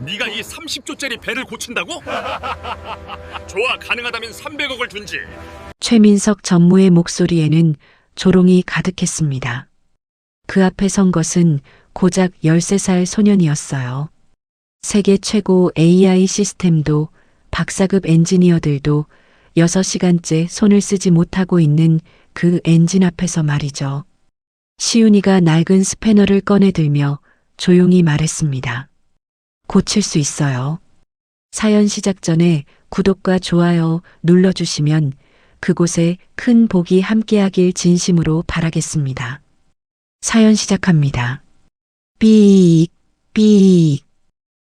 네가 이 30조짜리 배를 고친다고? 좋아, 가능하다면 300억을 둔지. 최민석 전무의 목소리에는 조롱이 가득했습니다. 그 앞에 선 것은 고작 13살 소년이었어요. 세계 최고 AI 시스템도 박사급 엔지니어들도 6시간째 손을 쓰지 못하고 있는 그 엔진 앞에서 말이죠. 시윤이가 낡은 스패너를 꺼내들며 조용히 말했습니다. 고칠 수 있어요. 사연 시작 전에 구독과 좋아요 눌러주시면 그곳에 큰 복이 함께하길 진심으로 바라겠습니다. 사연 시작합니다. 삐익, 삐익.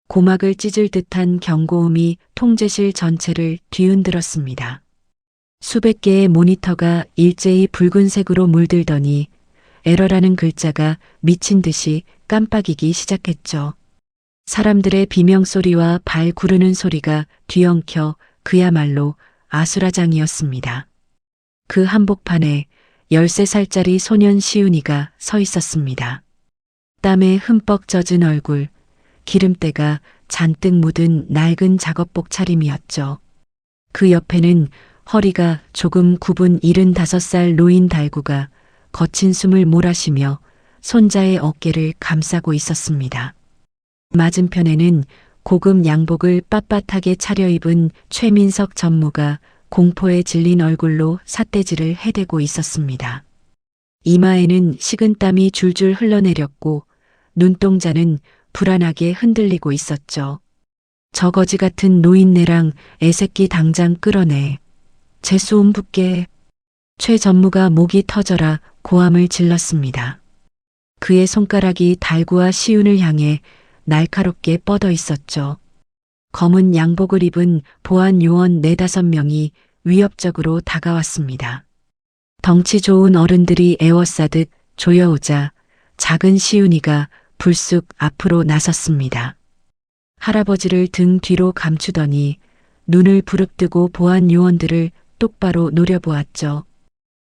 고막을 찢을 듯한 경고음이 통제실 전체를 뒤흔들었습니다. 수백 개의 모니터가 일제히 붉은색으로 물들더니 에러라는 글자가 미친 듯이 깜빡이기 시작했죠. 사람들의 비명소리와 발 구르는 소리가 뒤엉켜 그야말로 아수라장이었습니다. 그 한복판에 13살짜리 소년 시윤이가 서 있었습니다. 땀에 흠뻑 젖은 얼굴, 기름때가 잔뜩 묻은 낡은 작업복 차림이었죠. 그 옆에는 허리가 조금 굽은 75살 노인 달구가 거친 숨을 몰아쉬며 손자의 어깨를 감싸고 있었습니다. 맞은편에는 고급 양복을 빳빳하게 차려입은 최민석 전무가 공포에 질린 얼굴로 삿대질을 해대고 있었습니다. 이마에는 식은땀이 줄줄 흘러내렸고 눈동자는 불안하게 흔들리고 있었죠. 저 거지 같은 노인네랑 애새끼 당장 끌어내. 재수음 붙게. 최 전무가 목이 터져라 고함을 질렀습니다. 그의 손가락이 달구와 시윤을 향해 날카롭게 뻗어 있었죠. 검은 양복을 입은 보안 요원 4-5명이 위협적으로 다가왔습니다. 덩치 좋은 어른들이 에워싸듯 조여오자 작은 시윤이가 불쑥 앞으로 나섰습니다. 할아버지를 등 뒤로 감추더니 눈을 부릅뜨고 보안 요원들을 똑바로 노려보았죠.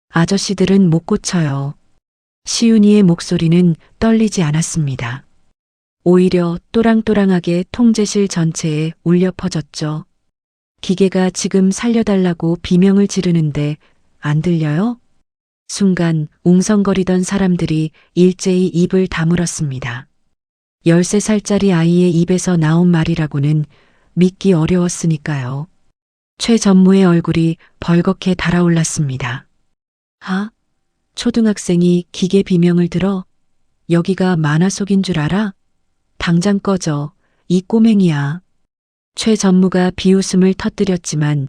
아저씨들은 못 고쳐요. 시윤이의 목소리는 떨리지 않았습니다. 오히려 또랑또랑하게 통제실 전체에 울려 퍼졌죠. 기계가 지금 살려달라고 비명을 지르는데 안 들려요? 순간 웅성거리던 사람들이 일제히 입을 다물었습니다. 13살짜리 아이의 입에서 나온 말이라고는 믿기 어려웠으니까요. 최 전무의 얼굴이 벌겋게 달아올랐습니다. 아? 초등학생이 기계 비명을 들어? 여기가 만화 속인 줄 알아? 당장 꺼져. 이 꼬맹이야. 최 전무가 비웃음을 터뜨렸지만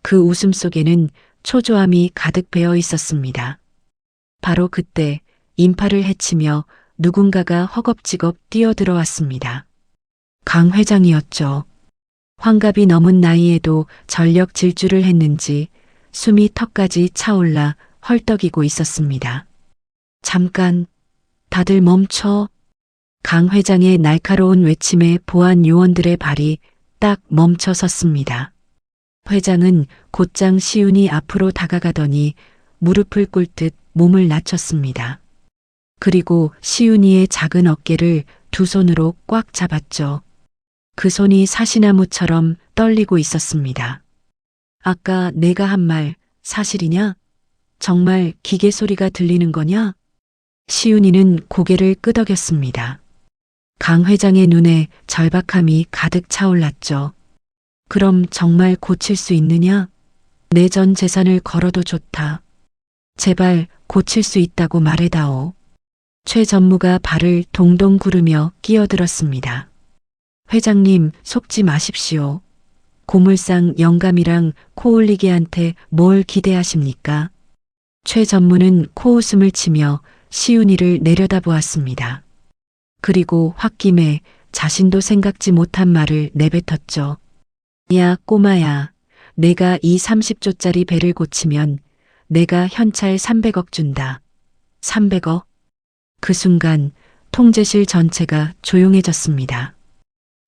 그 웃음 속에는 초조함이 가득 배어 있었습니다. 바로 그때 인파를 헤치며 누군가가 허겁지겁 뛰어들어왔습니다. 강 회장이었죠. 환갑이 넘은 나이에도 전력 질주를 했는지 숨이 턱까지 차올라 헐떡이고 있었습니다. 잠깐, 다들 멈춰. 강 회장의 날카로운 외침에 보안 요원들의 발이 딱 멈춰 섰습니다. 회장은 곧장 시윤이 앞으로 다가가더니 무릎을 꿇듯 몸을 낮췄습니다. 그리고 시윤이의 작은 어깨를 두 손으로 꽉 잡았죠. 그 손이 사시나무처럼 떨리고 있었습니다. 아까 내가 한 말 사실이냐? 정말 기계 소리가 들리는 거냐? 시윤이는 고개를 끄덕였습니다. 강 회장의 눈에 절박함이 가득 차올랐죠. 그럼 정말 고칠 수 있느냐? 내 전 재산을 걸어도 좋다. 제발 고칠 수 있다고 말해다오. 최 전무가 발을 동동 구르며 끼어들었습니다. 회장님, 속지 마십시오. 고물상 영감이랑 코올리게한테 뭘 기대하십니까? 최 전무는 코웃음을 치며 시윤이를 내려다보았습니다. 그리고 홧김에 자신도 생각지 못한 말을 내뱉었죠. 야, 꼬마야. 내가 이 30조짜리 배를 고치면 내가 현찰 300억 준다. 300억? 그 순간 통제실 전체가 조용해졌습니다.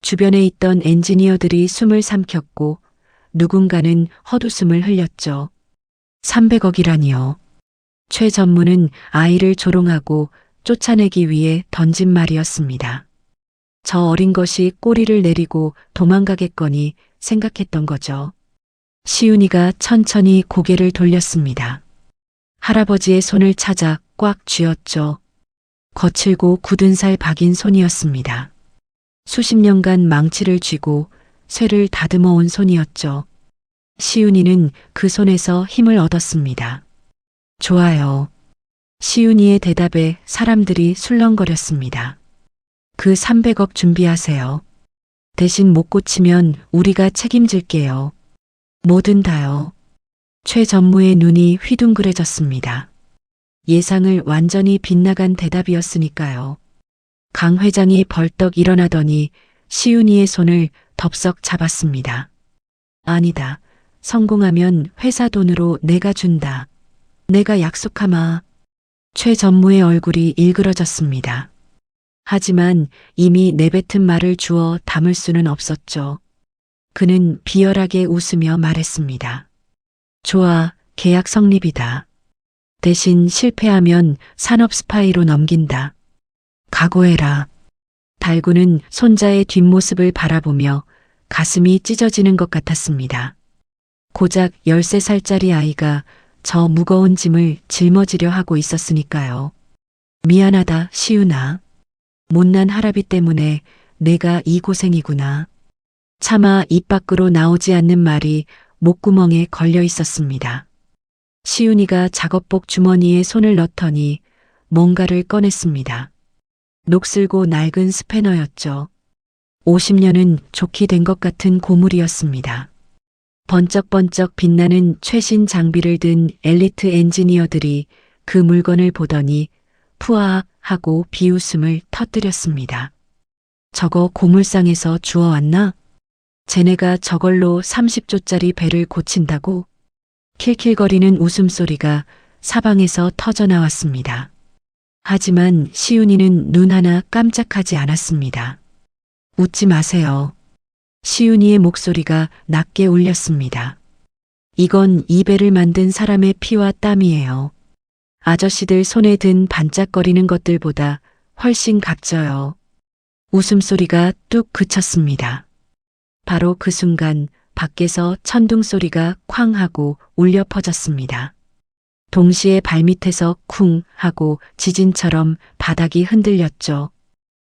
주변에 있던 엔지니어들이 숨을 삼켰고 누군가는 헛웃음을 흘렸죠. 300억이라니요. 최 전무는 아이를 조롱하고 쫓아내기 위해 던진 말이었습니다. 저 어린 것이 꼬리를 내리고 도망가겠거니 생각했던 거죠. 시윤이가 천천히 고개를 돌렸습니다. 할아버지의 손을 찾아 꽉 쥐었죠. 거칠고 굳은 살 박인 손이었습니다. 수십 년간 망치를 쥐고 쇠를 다듬어 온 손이었죠. 시윤이는 그 손에서 힘을 얻었습니다. 좋아요. 시윤이의 대답에 사람들이 술렁거렸습니다. 그 300억 준비하세요. 대신 못 고치면 우리가 책임질게요. 뭐든 다요. 최 전무의 눈이 휘둥그레졌습니다. 예상을 완전히 빗나간 대답이었으니까요. 강 회장이 벌떡 일어나더니 시윤이의 손을 덥석 잡았습니다. 아니다. 성공하면 회사 돈으로 내가 준다. 내가 약속하마. 최 전무의 얼굴이 일그러졌습니다. 하지만 이미 내뱉은 말을 주워 담을 수는 없었죠. 그는 비열하게 웃으며 말했습니다. 좋아, 계약 성립이다. 대신 실패하면 산업 스파이로 넘긴다. 각오해라. 달구는 손자의 뒷모습을 바라보며 가슴이 찢어지는 것 같았습니다. 고작 13살짜리 아이가 저 무거운 짐을 짊어지려 하고 있었으니까요. 미안하다, 시윤아. 못난 할아비 때문에 내가 이 고생이구나. 차마 입 밖으로 나오지 않는 말이 목구멍에 걸려 있었습니다. 시윤이가 작업복 주머니에 손을 넣더니 뭔가를 꺼냈습니다. 녹슬고 낡은 스패너였죠. 50년은 좋게 된 것 같은 고물이었습니다. 번쩍번쩍 빛나는 최신 장비를 든 엘리트 엔지니어들이 그 물건을 보더니 푸아 하고 비웃음을 터뜨렸습니다. 저거 고물상에서 주워왔나? 쟤네가 저걸로 30조짜리 배를 고친다고? 킬킬거리는 웃음소리가 사방에서 터져나왔습니다. 하지만 시윤이는 눈 하나 깜짝하지 않았습니다. 웃지 마세요. 시윤이의 목소리가 낮게 울렸습니다. 이건 이 배를 만든 사람의 피와 땀이에요. 아저씨들 손에 든 반짝거리는 것들보다 훨씬 값져요. 웃음소리가 뚝 그쳤습니다. 바로 그 순간 밖에서 천둥 소리가 쾅 하고 울려 퍼졌습니다. 동시에 발밑에서 쿵 하고 지진처럼 바닥이 흔들렸죠.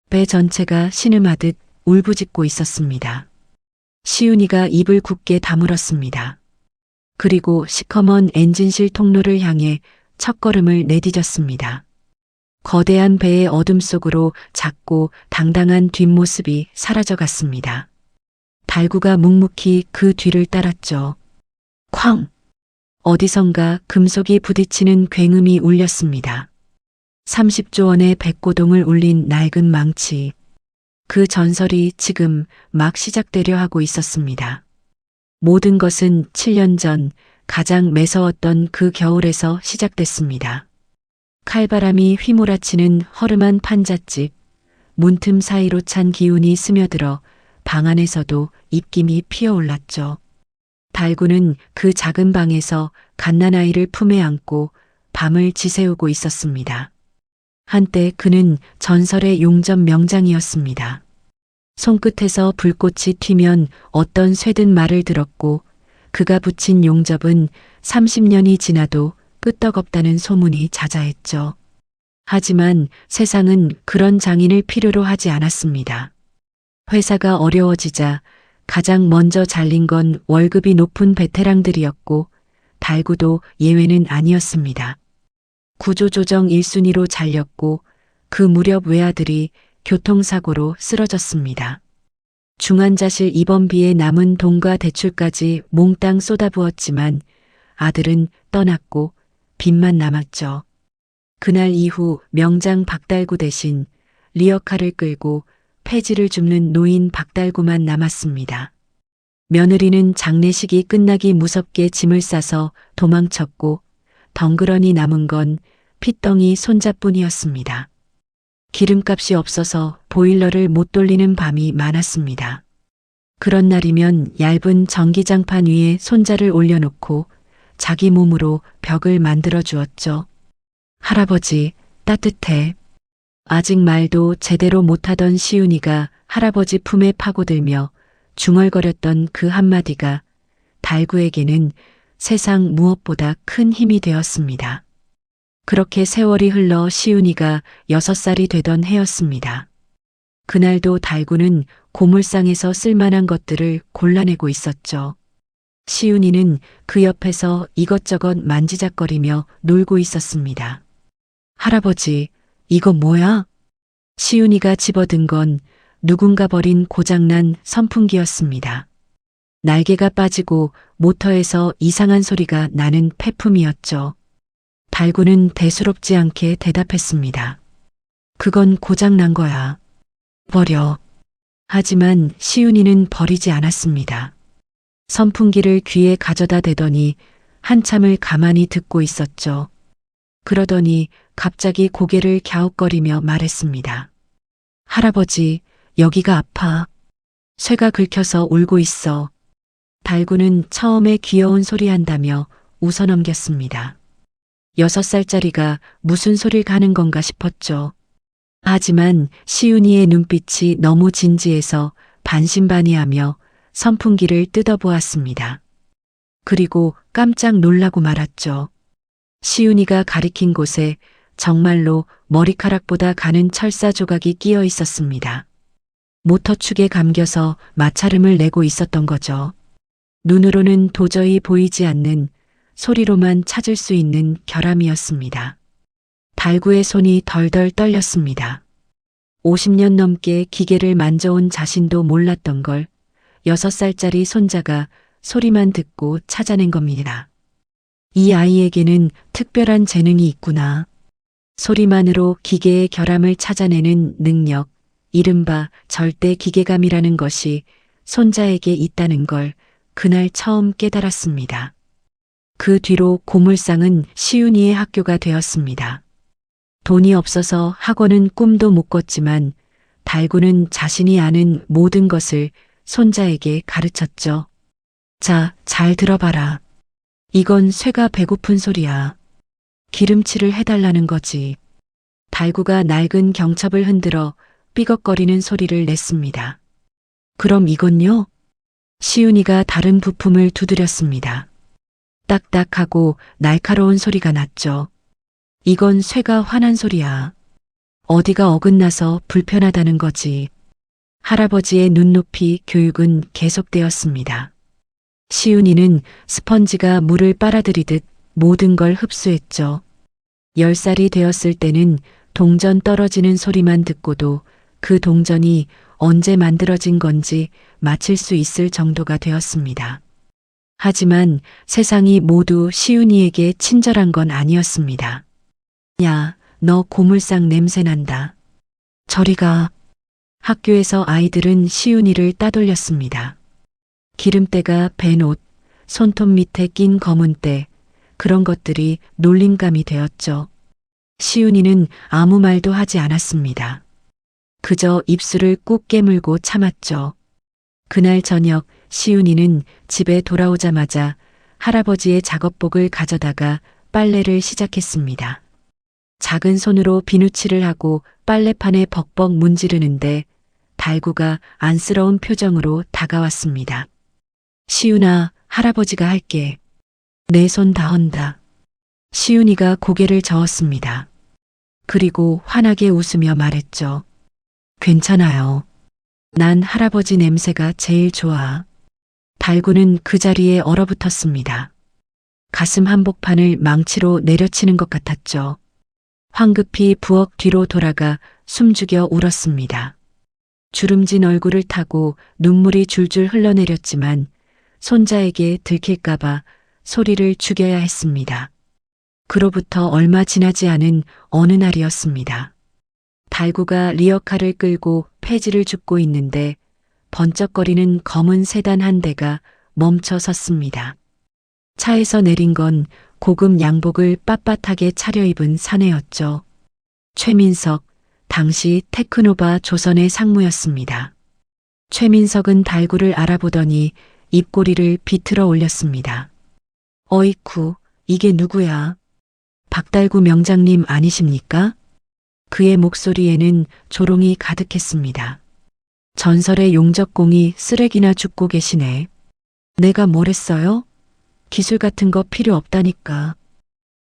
배 전체가 신음하듯 울부짖고 있었습니다. 시윤이가 입을 굳게 다물었습니다. 그리고 시커먼 엔진실 통로를 향해 첫걸음을 내디뎠습니다. 거대한 배의 어둠 속으로 작고 당당한 뒷모습이 사라져갔습니다. 달구가 묵묵히 그 뒤를 따랐죠. 쾅! 어디선가 금속이 부딪히는 굉음이 울렸습니다. 30조 원의 백고동을 울린 낡은 망치. 그 전설이 지금 막 시작되려 하고 있었습니다. 모든 것은 7년 전 가장 매서웠던 그 겨울에서 시작됐습니다. 칼바람이 휘몰아치는 허름한 판잣집, 문틈 사이로 찬 기운이 스며들어 방 안에서도 입김이 피어올랐죠. 달구는 그 작은 방에서 갓난아이를 품에 안고 밤을 지새우고 있었습니다. 한때 그는 전설의 용접 명장이었습니다. 손끝에서 불꽃이 튀면 어떤 쇠든 말을 들었고 그가 붙인 용접은 30년이 지나도 끄떡없다는 소문이 자자했죠. 하지만 세상은 그런 장인을 필요로 하지 않았습니다. 회사가 어려워지자 가장 먼저 잘린 건 월급이 높은 베테랑들이었고 달구도 예외는 아니었습니다. 구조조정 1순위로 잘렸고 그 무렵 외아들이 교통사고로 쓰러졌습니다. 중환자실 입원비에 남은 돈과 대출까지 몽땅 쏟아부었지만 아들은 떠났고 빚만 남았죠. 그날 이후 명장 박달구 대신 리어카를 끌고 폐지를 줍는 노인 박달구만 남았습니다. 며느리는 장례식이 끝나기 무섭게 짐을 싸서 도망쳤고 덩그러니 남은 건 핏덩이 손자뿐이었습니다. 기름값이 없어서 보일러를 못 돌리는 밤이 많았습니다. 그런 날이면 얇은 전기장판 위에 손자를 올려놓고 자기 몸으로 벽을 만들어 주었죠. 할아버지, 따뜻해. 아직 말도 제대로 못하던 시윤이가 할아버지 품에 파고들며 중얼거렸던 그 한마디가 달구에게는 세상 무엇보다 큰 힘이 되었습니다. 그렇게 세월이 흘러 시윤이가 6살이 되던 해였습니다. 그날도 달구는 고물상에서 쓸만한 것들을 골라내고 있었죠. 시윤이는 그 옆에서 이것저것 만지작거리며 놀고 있었습니다. 할아버지, 이거 뭐야? 시윤이가 집어든 건 누군가 버린 고장난 선풍기였습니다. 날개가 빠지고 모터에서 이상한 소리가 나는 폐품이었죠. 달구는 대수롭지 않게 대답했습니다. 그건 고장난 거야. 버려. 하지만 시윤이는 버리지 않았습니다. 선풍기를 귀에 가져다 대더니 한참을 가만히 듣고 있었죠. 그러더니 갑자기 고개를 갸웃거리며 말했습니다. 할아버지, 여기가 아파. 쇠가 긁혀서 울고 있어. 달구는 처음에 귀여운 소리 한다며 웃어넘겼습니다. 6살짜리가 무슨 소리를 가는 건가 싶었죠. 하지만 시윤이의 눈빛이 너무 진지해서 반신반의하며 선풍기를 뜯어보았습니다. 그리고 깜짝 놀라고 말았죠. 시윤이가 가리킨 곳에 정말로 머리카락보다 가는 철사 조각이 끼어 있었습니다. 모터축에 감겨서 마찰음을 내고 있었던 거죠. 눈으로는 도저히 보이지 않는 소리로만 찾을 수 있는 결함이었습니다. 달구의 손이 덜덜 떨렸습니다. 50년 넘게 기계를 만져온 자신도 몰랐던 걸 6살짜리 손자가 소리만 듣고 찾아낸 겁니다. 이 아이에게는 특별한 재능이 있구나. 소리만으로 기계의 결함을 찾아내는 능력, 이른바 절대 기계감이라는 것이 손자에게 있다는 걸 그날 처음 깨달았습니다. 그 뒤로 고물상은 시윤이의 학교가 되었습니다. 돈이 없어서 학원은 꿈도 못 꿨지만 달구는 자신이 아는 모든 것을 손자에게 가르쳤죠. 자, 잘 들어봐라. 이건 쇠가 배고픈 소리야. 기름칠을 해달라는 거지. 달구가 낡은 경첩을 흔들어 삐걱거리는 소리를 냈습니다. 그럼 이건요? 시윤이가 다른 부품을 두드렸습니다. 딱딱하고 날카로운 소리가 났죠. 이건 쇠가 화난 소리야. 어디가 어긋나서 불편하다는 거지. 할아버지의 눈높이 교육은 계속되었습니다. 시윤이는 스펀지가 물을 빨아들이듯 모든 걸 흡수했죠. 10살이 되었을 때는 동전 떨어지는 소리만 듣고도 그 동전이 언제 만들어진 건지 맞힐 수 있을 정도가 되었습니다. 하지만 세상이 모두 시윤이에게 친절한 건 아니었습니다. 야, 너 고물상 냄새 난다. 저리 가. 학교에서 아이들은 시윤이를 따돌렸습니다. 기름때가 밴 옷, 손톱 밑에 낀 검은 때, 그런 것들이 놀림감이 되었죠. 시윤이는 아무 말도 하지 않았습니다. 그저 입술을 꾹 깨물고 참았죠. 그날 저녁 시윤이는 집에 돌아오자마자 할아버지의 작업복을 가져다가 빨래를 시작했습니다. 작은 손으로 비누칠을 하고 빨래판에 벅벅 문지르는데 달구가 안쓰러운 표정으로 다가왔습니다. 시윤아, 할아버지가 할게. 내 손 다 헌다. 시윤이가 고개를 저었습니다. 그리고 환하게 웃으며 말했죠. 괜찮아요. 난 할아버지 냄새가 제일 좋아. 달구는 그 자리에 얼어붙었습니다. 가슴 한복판을 망치로 내려치는 것 같았죠. 황급히 부엌 뒤로 돌아가 숨죽여 울었습니다. 주름진 얼굴을 타고 눈물이 줄줄 흘러내렸지만 손자에게 들킬까봐 소리를 죽여야 했습니다. 그로부터 얼마 지나지 않은 어느 날이었습니다. 달구가 리어카를 끌고 폐지를 줍고 있는데 번쩍거리는 검은 세단 한 대가 멈춰 섰습니다. 차에서 내린 건 고급 양복을 빳빳하게 차려입은 사내였죠. 최민석, 당시 테크노바 조선의 상무였습니다. 최민석은 달구를 알아보더니 입꼬리를 비틀어 올렸습니다. 어이쿠, 이게 누구야? 박달구 명장님 아니십니까? 그의 목소리에는 조롱이 가득했습니다. 전설의 용적공이 쓰레기나 줍고 계시네. 내가 뭘 했어요? 기술 같은 거 필요 없다니까.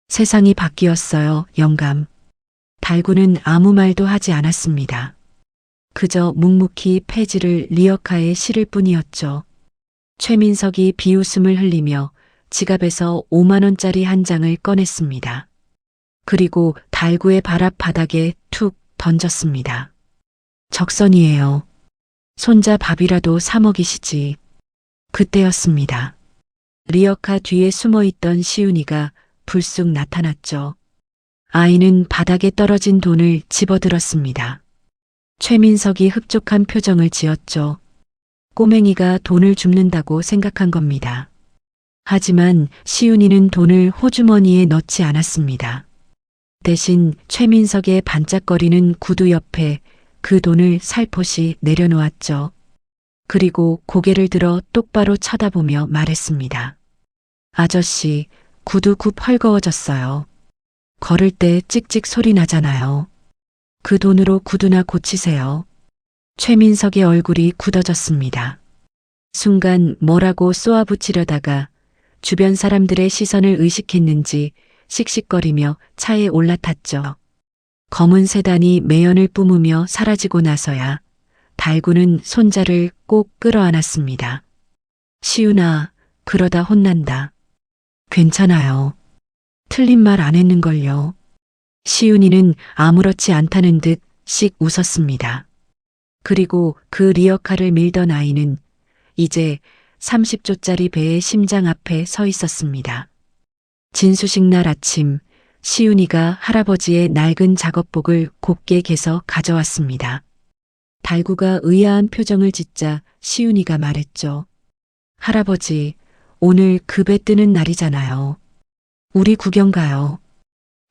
세상이 바뀌었어요, 영감. 달구는 아무 말도 하지 않았습니다. 그저 묵묵히 폐지를 리어카에 실을 뿐이었죠. 최민석이 비웃음을 흘리며 지갑에서 5만 원짜리 한 장을 꺼냈습니다. 그리고 달구의 발 앞 바닥에 툭 던졌습니다. 적선이에요. 손자 밥이라도 사 먹이시지. 그때였습니다. 리어카 뒤에 숨어있던 시윤이가 불쑥 나타났죠. 아이는 바닥에 떨어진 돈을 집어들었습니다. 최민석이 흡족한 표정을 지었죠. 꼬맹이가 돈을 줍는다고 생각한 겁니다. 하지만 시윤이는 돈을 호주머니에 넣지 않았습니다. 대신 최민석의 반짝거리는 구두 옆에 그 돈을 살포시 내려놓았죠. 그리고 고개를 들어 똑바로 쳐다보며 말했습니다. 아저씨, 구두 굽 헐거워졌어요. 걸을 때 찍찍 소리 나잖아요. 그 돈으로 구두나 고치세요. 최민석의 얼굴이 굳어졌습니다. 순간 뭐라고 쏘아붙이려다가 주변 사람들의 시선을 의식했는지 씩씩거리며 차에 올라탔죠. 검은 세단이 매연을 뿜으며 사라지고 나서야 달구는 손자를 꼭 끌어안았습니다. 시윤아, 그러다 혼난다. 괜찮아요. 틀린 말 안 했는걸요. 시윤이는 아무렇지 않다는 듯 씩 웃었습니다. 그리고 그 리어카를 밀던 아이는 이제 30조짜리 배의 심장 앞에 서 있었습니다. 진수식 날 아침, 시윤이가 할아버지의 낡은 작업복을 곱게 개서 가져왔습니다. 달구가 의아한 표정을 짓자 시윤이가 말했죠. 할아버지, 오늘 그 배 뜨는 날이잖아요. 우리 구경 가요.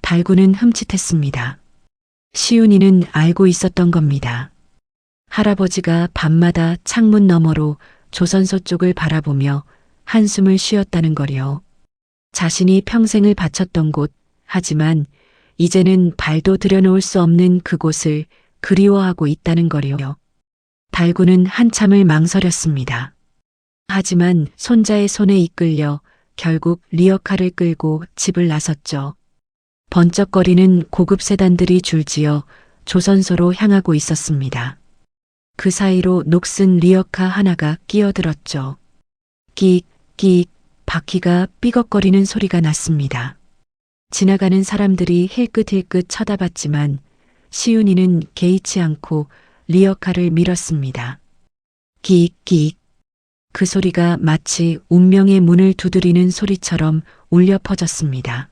달구는 흠칫했습니다. 시윤이는 알고 있었던 겁니다. 할아버지가 밤마다 창문 너머로 조선소 쪽을 바라보며 한숨을 쉬었다는 거요. 자신이 평생을 바쳤던 곳, 하지만 이제는 발도 들여놓을 수 없는 그곳을 그리워하고 있다는 거요. 달구는 한참을 망설였습니다. 하지만 손자의 손에 이끌려 결국 리어카를 끌고 집을 나섰죠. 번쩍거리는 고급 세단들이 줄지어 조선소로 향하고 있었습니다. 그 사이로 녹슨 리어카 하나가 끼어들었죠. 끽, 끽, 바퀴가 삐걱거리는 소리가 났습니다. 지나가는 사람들이 힐끗힐끗 쳐다봤지만 시윤이는 개의치 않고 리어카를 밀었습니다. 끽, 끽. 그 소리가 마치 운명의 문을 두드리는 소리처럼 울려 퍼졌습니다.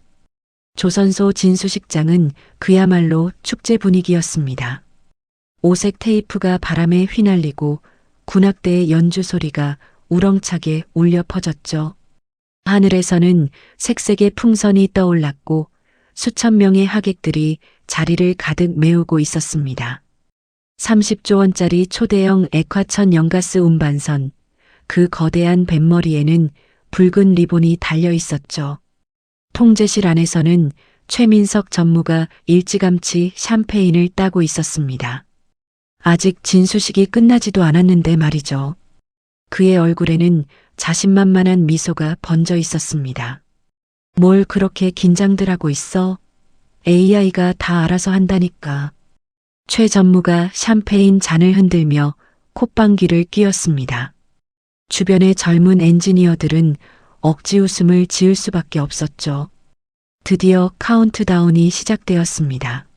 조선소 진수식장은 그야말로 축제 분위기였습니다. 오색 테이프가 바람에 휘날리고 군악대의 연주 소리가 우렁차게 울려 퍼졌죠. 하늘에서는 색색의 풍선이 떠올랐고 수천 명의 하객들이 자리를 가득 메우고 있었습니다. 30조 원짜리 초대형 액화천 연가스 운반선, 그 거대한 뱃머리에는 붉은 리본이 달려 있었죠. 통제실 안에서는 최민석 전무가 일찌감치 샴페인을 따고 있었습니다. 아직 진수식이 끝나지도 않았는데 말이죠. 그의 얼굴에는 자신만만한 미소가 번져 있었습니다. 뭘 그렇게 긴장들 하고 있어? AI가 다 알아서 한다니까. 최 전무가 샴페인 잔을 흔들며 콧방귀를 뀌었습니다. 주변의 젊은 엔지니어들은 억지 웃음을 지을 수밖에 없었죠. 드디어 카운트다운이 시작되었습니다.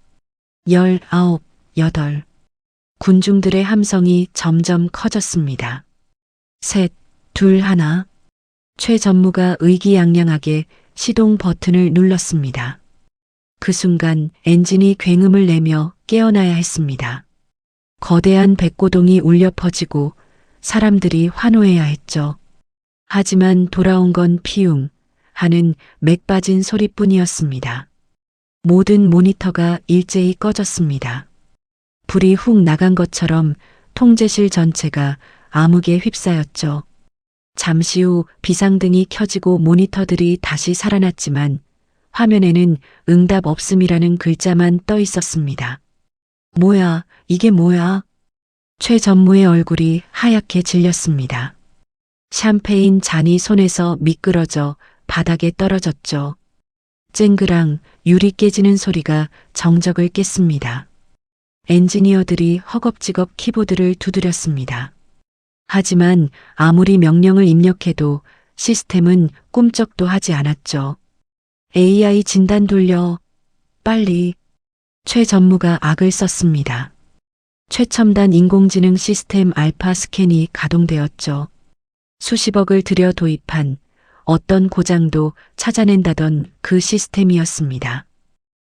19, 8. 군중들의 함성이 점점 커졌습니다. 3, 2, 1. 최 전무가 의기양양하게 시동 버튼을 눌렀습니다. 그 순간 엔진이 굉음을 내며 깨어나야 했습니다. 거대한 백고동이 울려 퍼지고 사람들이 환호해야 했죠. 하지만 돌아온 건 피웅 하는 맥 빠진 소리뿐이었습니다. 모든 모니터가 일제히 꺼졌습니다. 불이 훅 나간 것처럼 통제실 전체가 암흑에 휩싸였죠. 잠시 후 비상등이 켜지고 모니터들이 다시 살아났지만 화면에는 응답 없음이라는 글자만 떠 있었습니다. 뭐야, 이게 뭐야? 최 전무의 얼굴이 하얗게 질렸습니다. 샴페인 잔이 손에서 미끄러져 바닥에 떨어졌죠. 쨍그랑 유리 깨지는 소리가 정적을 깼습니다. 엔지니어들이 허겁지겁 키보드를 두드렸습니다. 하지만 아무리 명령을 입력해도 시스템은 꿈쩍도 하지 않았죠. AI 진단 돌려. 빨리. 최 전무가 악을 썼습니다. 최첨단 인공지능 시스템 알파 스캔이 가동되었죠. 수십억을 들여 도입한 어떤 고장도 찾아낸다던 그 시스템이었습니다.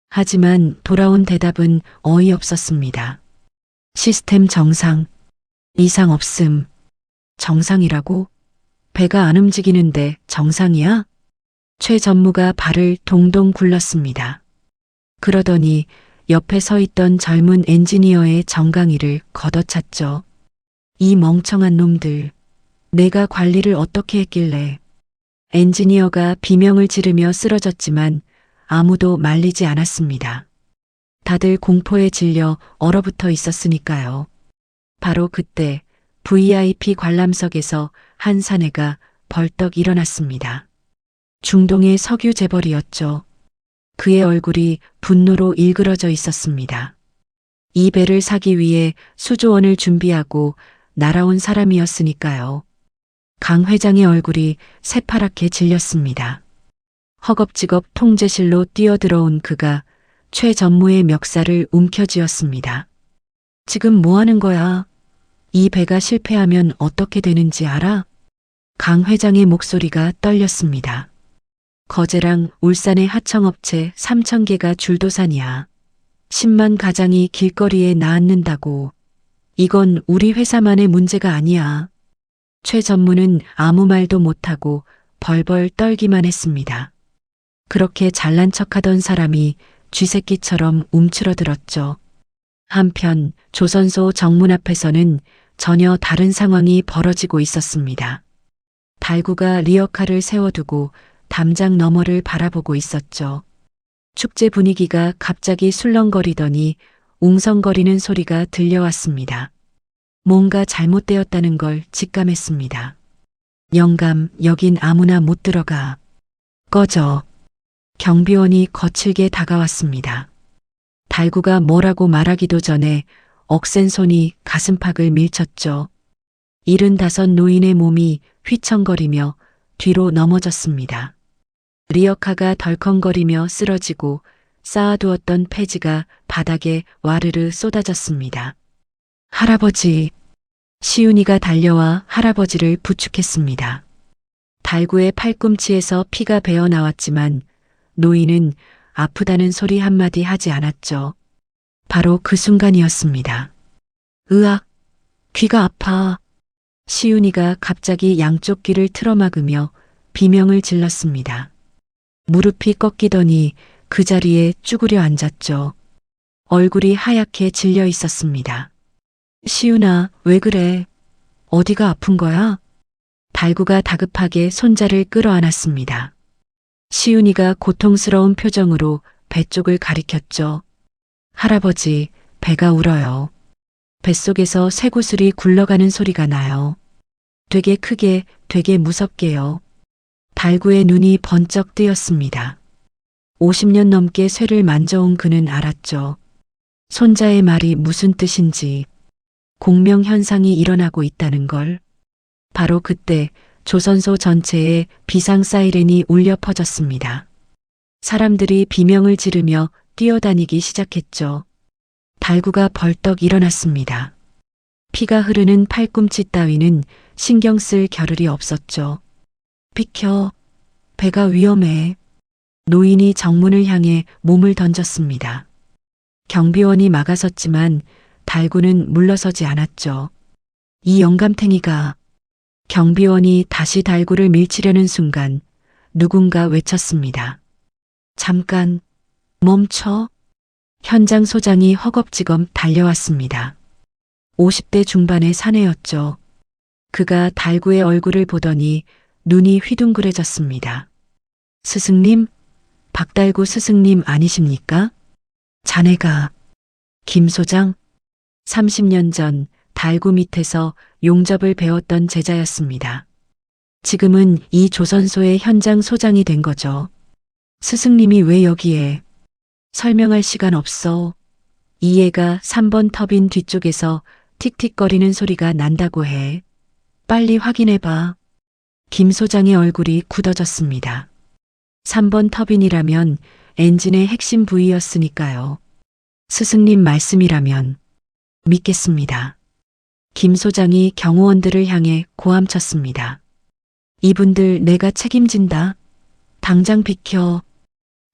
하지만 돌아온 대답은 어이없었습니다. 시스템 정상. 이상 없음. 정상이라고? 배가 안 움직이는데 정상이야? 최 전무가 발을 동동 굴렀습니다. 그러더니 옆에 서 있던 젊은 엔지니어의 정강이를 걷어찼죠. 이 멍청한 놈들. 내가 관리를 어떻게 했길래. 엔지니어가 비명을 지르며 쓰러졌지만 아무도 말리지 않았습니다. 다들 공포에 질려 얼어붙어 있었으니까요. 바로 그때 VIP 관람석에서 한 사내가 벌떡 일어났습니다. 중동의 석유 재벌이었죠. 그의 얼굴이 분노로 일그러져 있었습니다. 이 배를 사기 위해 수조 원을 준비하고 날아온 사람이었으니까요. 강 회장의 얼굴이 새파랗게 질렸습니다. 허겁지겁 통제실로 뛰어들어온 그가 최 전무의 멱살을 움켜쥐었습니다. 지금 뭐 하는 거야? 이 배가 실패하면 어떻게 되는지 알아? 강 회장의 목소리가 떨렸습니다. 거제랑 울산의 하청업체 3,000개가 줄도산이야. 10만 가장이 길거리에 나앉는다고. 이건 우리 회사만의 문제가 아니야. 최 전무는 아무 말도 못하고 벌벌 떨기만 했습니다. 그렇게 잘난 척하던 사람이 쥐새끼처럼 움츠러들었죠. 한편 조선소 정문 앞에서는 전혀 다른 상황이 벌어지고 있었습니다. 달구가 리어카를 세워두고 담장 너머를 바라보고 있었죠. 축제 분위기가 갑자기 술렁거리더니 웅성거리는 소리가 들려왔습니다. 뭔가 잘못되었다는 걸 직감했습니다. 영감, 여긴 아무나 못 들어가. 꺼져. 경비원이 거칠게 다가왔습니다. 달구가 뭐라고 말하기도 전에 억센 손이 가슴팍을 밀쳤죠. 75 노인의 몸이 휘청거리며 뒤로 넘어졌습니다. 리어카가 덜컹거리며 쓰러지고 쌓아두었던 폐지가 바닥에 와르르 쏟아졌습니다. 할아버지. 시윤이가 달려와 할아버지를 부축했습니다. 달구의 팔꿈치에서 피가 배어 나왔지만 노인은 아프다는 소리 한마디 하지 않았죠. 바로 그 순간이었습니다. 으악, 귀가 아파. 시윤이가 갑자기 양쪽 귀를 틀어막으며 비명을 질렀습니다. 무릎이 꺾이더니 그 자리에 쭈그려 앉았죠. 얼굴이 하얗게 질려 있었습니다. 시윤아, 왜 그래? 어디가 아픈 거야? 달구가 다급하게 손자를 끌어안았습니다. 시윤이가 고통스러운 표정으로 배 쪽을 가리켰죠. 할아버지, 배가 울어요. 뱃속에서 쇠구슬이 굴러가는 소리가 나요. 되게 크게, 되게 무섭게요. 달구의 눈이 번쩍 뜨였습니다. 50년 넘게 쇠를 만져온 그는 알았죠. 손자의 말이 무슨 뜻인지. 공명현상이 일어나고 있다는 걸. 바로 그때 조선소 전체에 비상 사이렌이 울려 퍼졌습니다. 사람들이 비명을 지르며 뛰어다니기 시작했죠. 달구가 벌떡 일어났습니다. 피가 흐르는 팔꿈치 따위는 신경 쓸 겨를이 없었죠. 비켜. 배가 위험해. 노인이 정문을 향해 몸을 던졌습니다. 경비원이 막아섰지만 달구는 물러서지 않았죠. 이 영감탱이가. 경비원이 다시 달구를 밀치려는 순간 누군가 외쳤습니다. 잠깐, 멈춰. 현장 소장이 허겁지겁 달려왔습니다. 50대 중반의 사내였죠. 그가 달구의 얼굴을 보더니 눈이 휘둥그레졌습니다. 스승님? 박달구 스승님 아니십니까? 자네가. 김 소장? 30년 전 달구 밑에서 용접을 배웠던 제자였습니다. 지금은 이 조선소의 현장 소장이 된 거죠. 스승님이 왜 여기에? 설명할 시간 없어. 이해가 3번 터빈 뒤쪽에서 틱틱거리는 소리가 난다고 해. 빨리 확인해봐. 김 소장의 얼굴이 굳어졌습니다. 3번 터빈이라면 엔진의 핵심 부위였으니까요. 스승님 말씀이라면 믿겠습니다. 김 소장이 경호원들을 향해 고함쳤습니다. 이분들 내가 책임진다. 당장 비켜.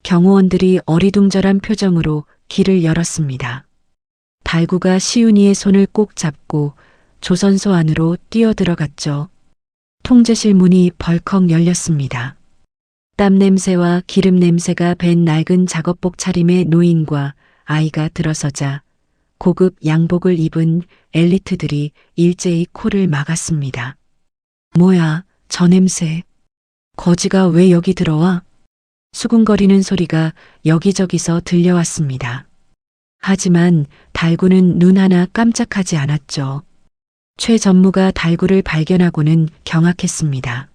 경호원들이 어리둥절한 표정으로 길을 열었습니다. 달구가 시윤이의 손을 꼭 잡고 조선소 안으로 뛰어들어갔죠. 통제실 문이 벌컥 열렸습니다. 땀 냄새와 기름 냄새가 밴 낡은 작업복 차림의 노인과 아이가 들어서자 고급 양복을 입은 엘리트들이 일제히 코를 막았습니다. 뭐야, 저 냄새. 거지가 왜 여기 들어와? 수군거리는 소리가 여기저기서 들려왔습니다. 하지만 달구는 눈 하나 깜짝하지 않았죠. 최 전무가 달구를 발견하고는 경악했습니다.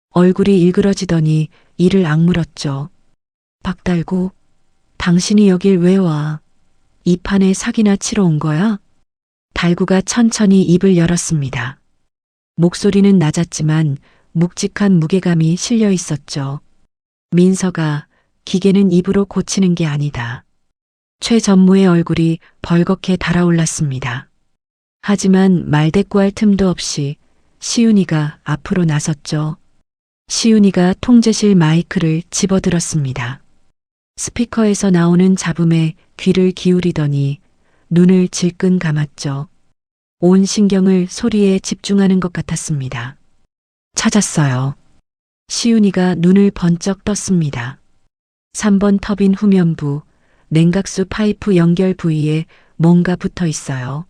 얼굴이 일그러지더니 이를 악물었죠. 박달구, 당신이 여길 왜 와? 이 판에 사기나 치러 온 거야? 달구가 천천히 입을 열었습니다. 목소리는 낮았지만 묵직한 무게감이 실려 있었죠. 민서가, 기계는 입으로 고치는 게 아니다. 최 전무의 얼굴이 벌겋게 달아올랐습니다. 하지만 말대꾸할 틈도 없이 시윤이가 앞으로 나섰죠. 시윤이가 통제실 마이크를 집어들었습니다. 스피커에서 나오는 잡음에 귀를 기울이더니 눈을 질끈 감았죠. 온 신경을 소리에 집중하는 것 같았습니다. 찾았어요. 시윤이가 눈을 번쩍 떴습니다. 3번 터빈 후면부, 냉각수 파이프 연결 부위에 뭔가 붙어 있어요.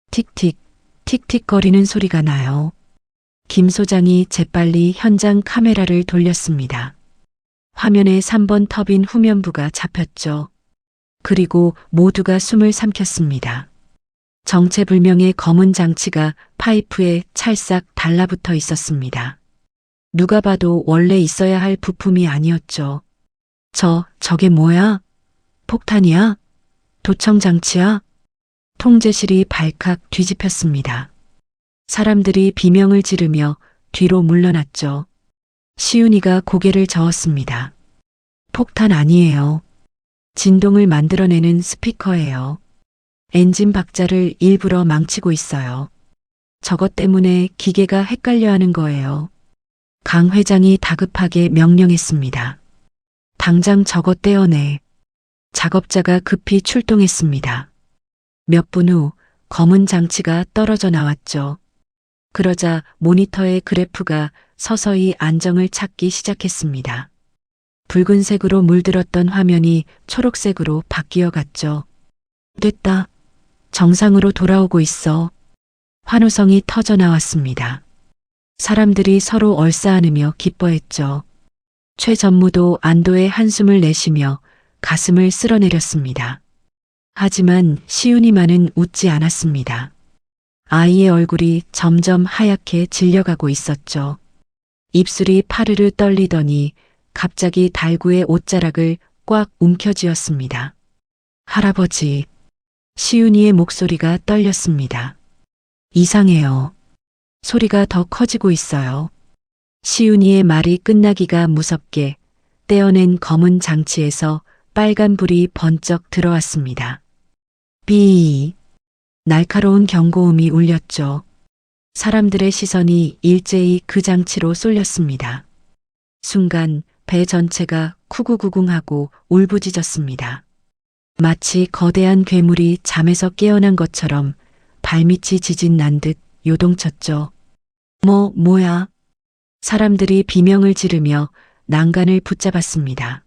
틱틱, 틱틱거리는 소리가 나요. 김 소장이 재빨리 현장 카메라를 돌렸습니다. 화면에 3번 터빈 후면부가 잡혔죠. 그리고 모두가 숨을 삼켰습니다. 정체불명의 검은 장치가 파이프에 찰싹 달라붙어 있었습니다. 누가 봐도 원래 있어야 할 부품이 아니었죠. 저게 뭐야? 폭탄이야? 도청장치야? 통제실이 발칵 뒤집혔습니다. 사람들이 비명을 지르며 뒤로 물러났죠. 시윤이가 고개를 저었습니다. 폭탄 아니에요. 진동을 만들어내는 스피커예요. 엔진 박자를 일부러 망치고 있어요. 저것 때문에 기계가 헷갈려하는 거예요. 강 회장이 다급하게 명령했습니다. 당장 저것 떼어내. 작업자가 급히 출동했습니다. 몇 분 후 검은 장치가 떨어져 나왔죠. 그러자 모니터의 그래프가 서서히 안정을 찾기 시작했습니다. 붉은색으로 물들었던 화면이 초록색으로 바뀌어 갔죠. 됐다. 정상으로 돌아오고 있어. 환호성이 터져 나왔습니다. 사람들이 서로 얼싸안으며 기뻐했죠. 최 전무도 안도의 한숨을 내쉬며 가슴을 쓸어내렸습니다. 하지만 시윤이만은 웃지 않았습니다. 아이의 얼굴이 점점 하얗게 질려가고 있었죠. 입술이 파르르 떨리더니 갑자기 달구의 옷자락을 꽉 움켜쥐었습니다. 할아버지, 시윤이의 목소리가 떨렸습니다. 이상해요. 소리가 더 커지고 있어요. 시윤이의 말이 끝나기가 무섭게 떼어낸 검은 장치에서 빨간 불이 번쩍 들어왔습니다. 삐. 날카로운 경고음이 울렸죠. 사람들의 시선이 일제히 그 장치로 쏠렸습니다. 순간 배 전체가 쿠구구궁하고 울부짖었습니다. 마치 거대한 괴물이 잠에서 깨어난 것처럼 발밑이 지진 난 듯 요동쳤죠. 뭐야? 사람들이 비명을 지르며 난간을 붙잡았습니다.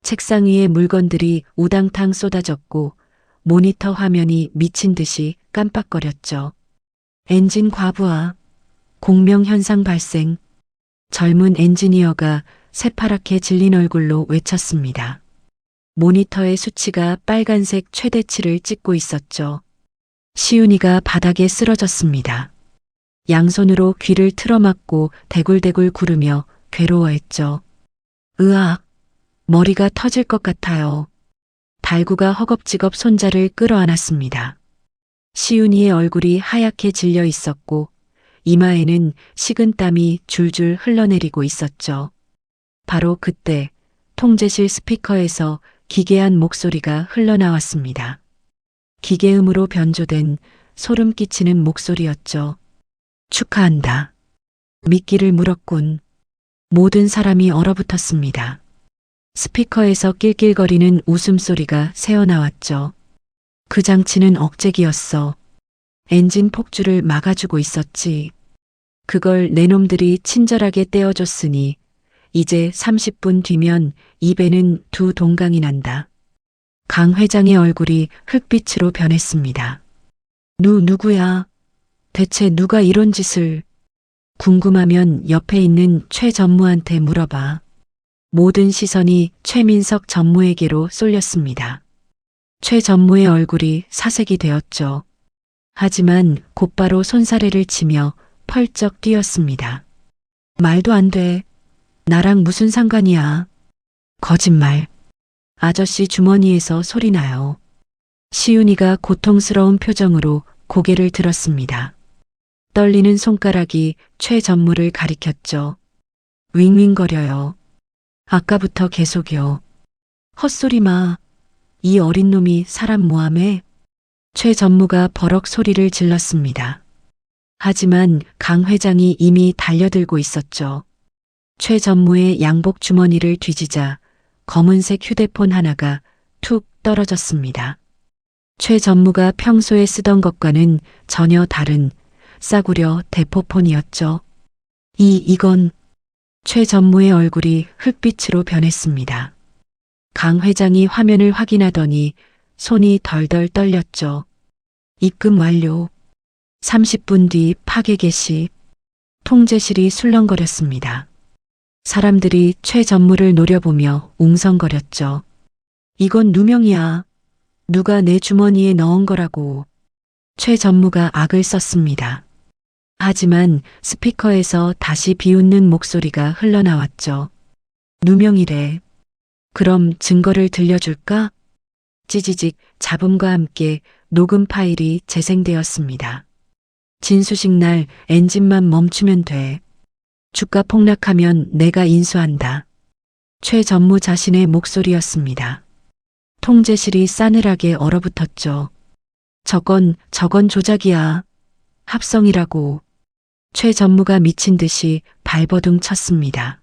책상 위에 물건들이 우당탕 쏟아졌고 모니터 화면이 미친 듯이 깜빡거렸죠. 엔진 과부하, 공명현상 발생. 젊은 엔지니어가 새파랗게 질린 얼굴로 외쳤습니다. 모니터의 수치가 빨간색 최대치를 찍고 있었죠. 시윤이가 바닥에 쓰러졌습니다. 양손으로 귀를 틀어막고 대굴대굴 구르며 괴로워했죠. 으악, 머리가 터질 것 같아요. 달구가 허겁지겁 손자를 끌어안았습니다. 시윤이의 얼굴이 하얗게 질려 있었고 이마에는 식은땀이 줄줄 흘러내리고 있었죠. 바로 그때 통제실 스피커에서 기괴한 목소리가 흘러나왔습니다. 기계음으로 변조된 소름 끼치는 목소리였죠. 축하한다. 미끼를 물었군. 모든 사람이 얼어붙었습니다. 스피커에서 낄낄거리는 웃음소리가 새어나왔죠. 그 장치는 억제기였어. 엔진 폭주를 막아주고 있었지. 그걸 내 놈들이 친절하게 떼어줬으니 이제 30분 뒤면 입에는 두 동강이 난다. 강 회장의 얼굴이 흙빛으로 변했습니다. 누구야? 대체 누가 이런 짓을? 궁금하면 옆에 있는 최 전무한테 물어봐. 모든 시선이 최민석 전무에게로 쏠렸습니다. 최 전무의 얼굴이 사색이 되었죠. 하지만 곧바로 손사래를 치며 펄쩍 뛰었습니다. 말도 안 돼. 나랑 무슨 상관이야. 거짓말. 아저씨 주머니에서 소리나요. 시윤이가 고통스러운 표정으로 고개를 들었습니다. 떨리는 손가락이 최 전무를 가리켰죠. 윙윙거려요. 아까부터 계속요. 헛소리 마. 이 어린 놈이 사람 모함해. 최 전무가 버럭 소리를 질렀습니다. 하지만 강 회장이 이미 달려들고 있었죠. 최 전무의 양복 주머니를 뒤지자 검은색 휴대폰 하나가 툭 떨어졌습니다. 최 전무가 평소에 쓰던 것과는 전혀 다른 싸구려 대포폰이었죠. 이건 최 전무의 얼굴이 흙빛으로 변했습니다. 강 회장이 화면을 확인하더니 손이 덜덜 떨렸죠. 입금 완료. 30분 뒤 파괴 개시. 통제실이 술렁거렸습니다. 사람들이 최 전무를 노려보며 웅성거렸죠. 이건 누명이야. 누가 내 주머니에 넣은 거라고. 최 전무가 악을 썼습니다. 하지만 스피커에서 다시 비웃는 목소리가 흘러나왔죠. 누명이래. 그럼 증거를 들려줄까? 찌지직 잡음과 함께 녹음 파일이 재생되었습니다. 진수식 날 엔진만 멈추면 돼. 주가 폭락하면 내가 인수한다. 최 전무 자신의 목소리였습니다. 통제실이 싸늘하게 얼어붙었죠. 저건 조작이야. 합성이라고. 최 전무가 미친 듯이 발버둥 쳤습니다.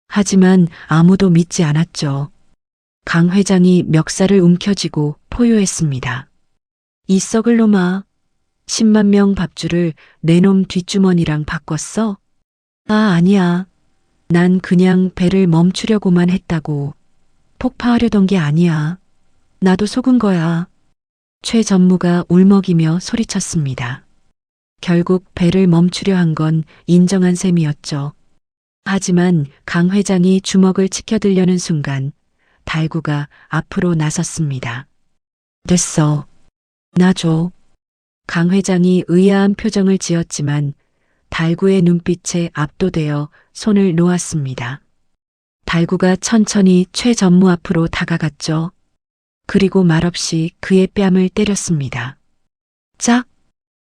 하지만 아무도 믿지 않았죠. 강 회장이 멱살을 움켜쥐고 포효했습니다. 이 썩을 놈아. 10만 명 밥줄을 내 놈 뒷주머니랑 바꿨어? 아니야. 난 그냥 배를 멈추려고만 했다고. 폭파하려던 게 아니야. 나도 속은 거야. 최 전무가 울먹이며 소리쳤습니다. 결국 배를 멈추려 한 건 인정한 셈이었죠. 하지만 강 회장이 주먹을 치켜들려는 순간 달구가 앞으로 나섰습니다. 됐어. 나 줘. 강 회장이 의아한 표정을 지었지만 달구의 눈빛에 압도되어 손을 놓았습니다. 달구가 천천히 최 전무 앞으로 다가갔죠. 그리고 말없이 그의 뺨을 때렸습니다. 짝!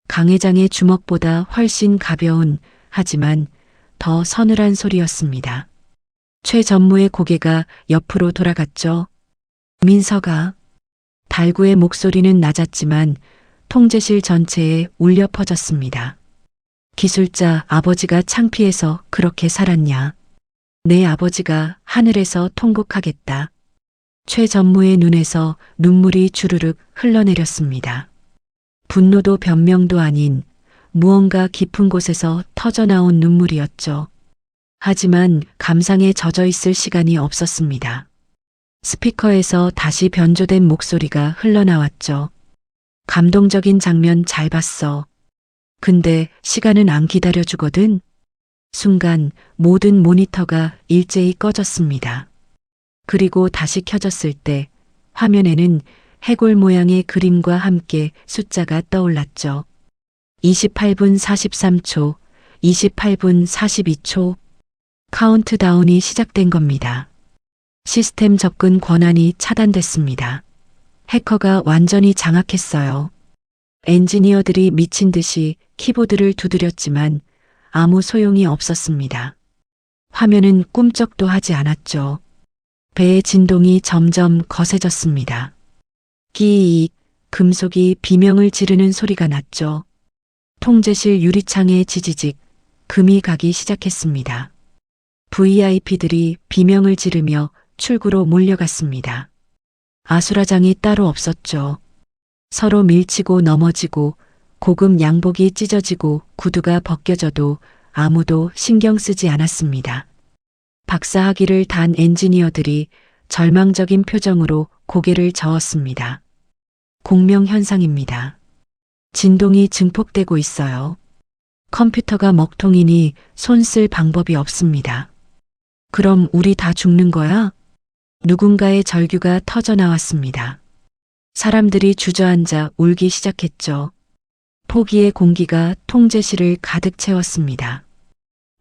강 회장의 주먹보다 훨씬 가벼운 하지만 더 서늘한 소리였습니다. 최 전무의 고개가 옆으로 돌아갔죠. 민서가. 달구의 목소리는 낮았지만 통제실 전체에 울려 퍼졌습니다. 기술자 아버지가 창피해서 그렇게 살았냐. 내 아버지가 하늘에서 통곡하겠다. 최 전무의 눈에서 눈물이 주르륵 흘러내렸습니다. 분노도 변명도 아닌 무언가 깊은 곳에서 터져나온 눈물이었죠. 하지만 감상에 젖어 있을 시간이 없었습니다. 스피커에서 다시 변조된 목소리가 흘러나왔죠. 감동적인 장면 잘 봤어. 근데 시간은 안 기다려주거든. 순간 모든 모니터가 일제히 꺼졌습니다. 그리고 다시 켜졌을 때 화면에는 해골 모양의 그림과 함께 숫자가 떠올랐죠. 28분 43초, 28분 42초. 카운트다운이 시작된 겁니다. 시스템 접근 권한이 차단됐습니다. 해커가 완전히 장악했어요. 엔지니어들이 미친 듯이 키보드를 두드렸지만 아무 소용이 없었습니다. 화면은 꿈쩍도 하지 않았죠. 배의 진동이 점점 거세졌습니다. 끼익, 금속이 비명을 지르는 소리가 났죠. 통제실 유리창에 지지직, 금이 가기 시작했습니다. VIP들이 비명을 지르며 출구로 몰려갔습니다. 아수라장이 따로 없었죠. 서로 밀치고 넘어지고 고급 양복이 찢어지고 구두가 벗겨져도 아무도 신경 쓰지 않았습니다. 박사학위를 단 엔지니어들이 절망적인 표정으로 고개를 저었습니다. 공명현상입니다. 진동이 증폭되고 있어요. 컴퓨터가 먹통이니 손 쓸 방법이 없습니다. 그럼 우리 다 죽는 거야? 누군가의 절규가 터져 나왔습니다. 사람들이 주저앉아 울기 시작했죠. 포기의 공기가 통제실을 가득 채웠습니다.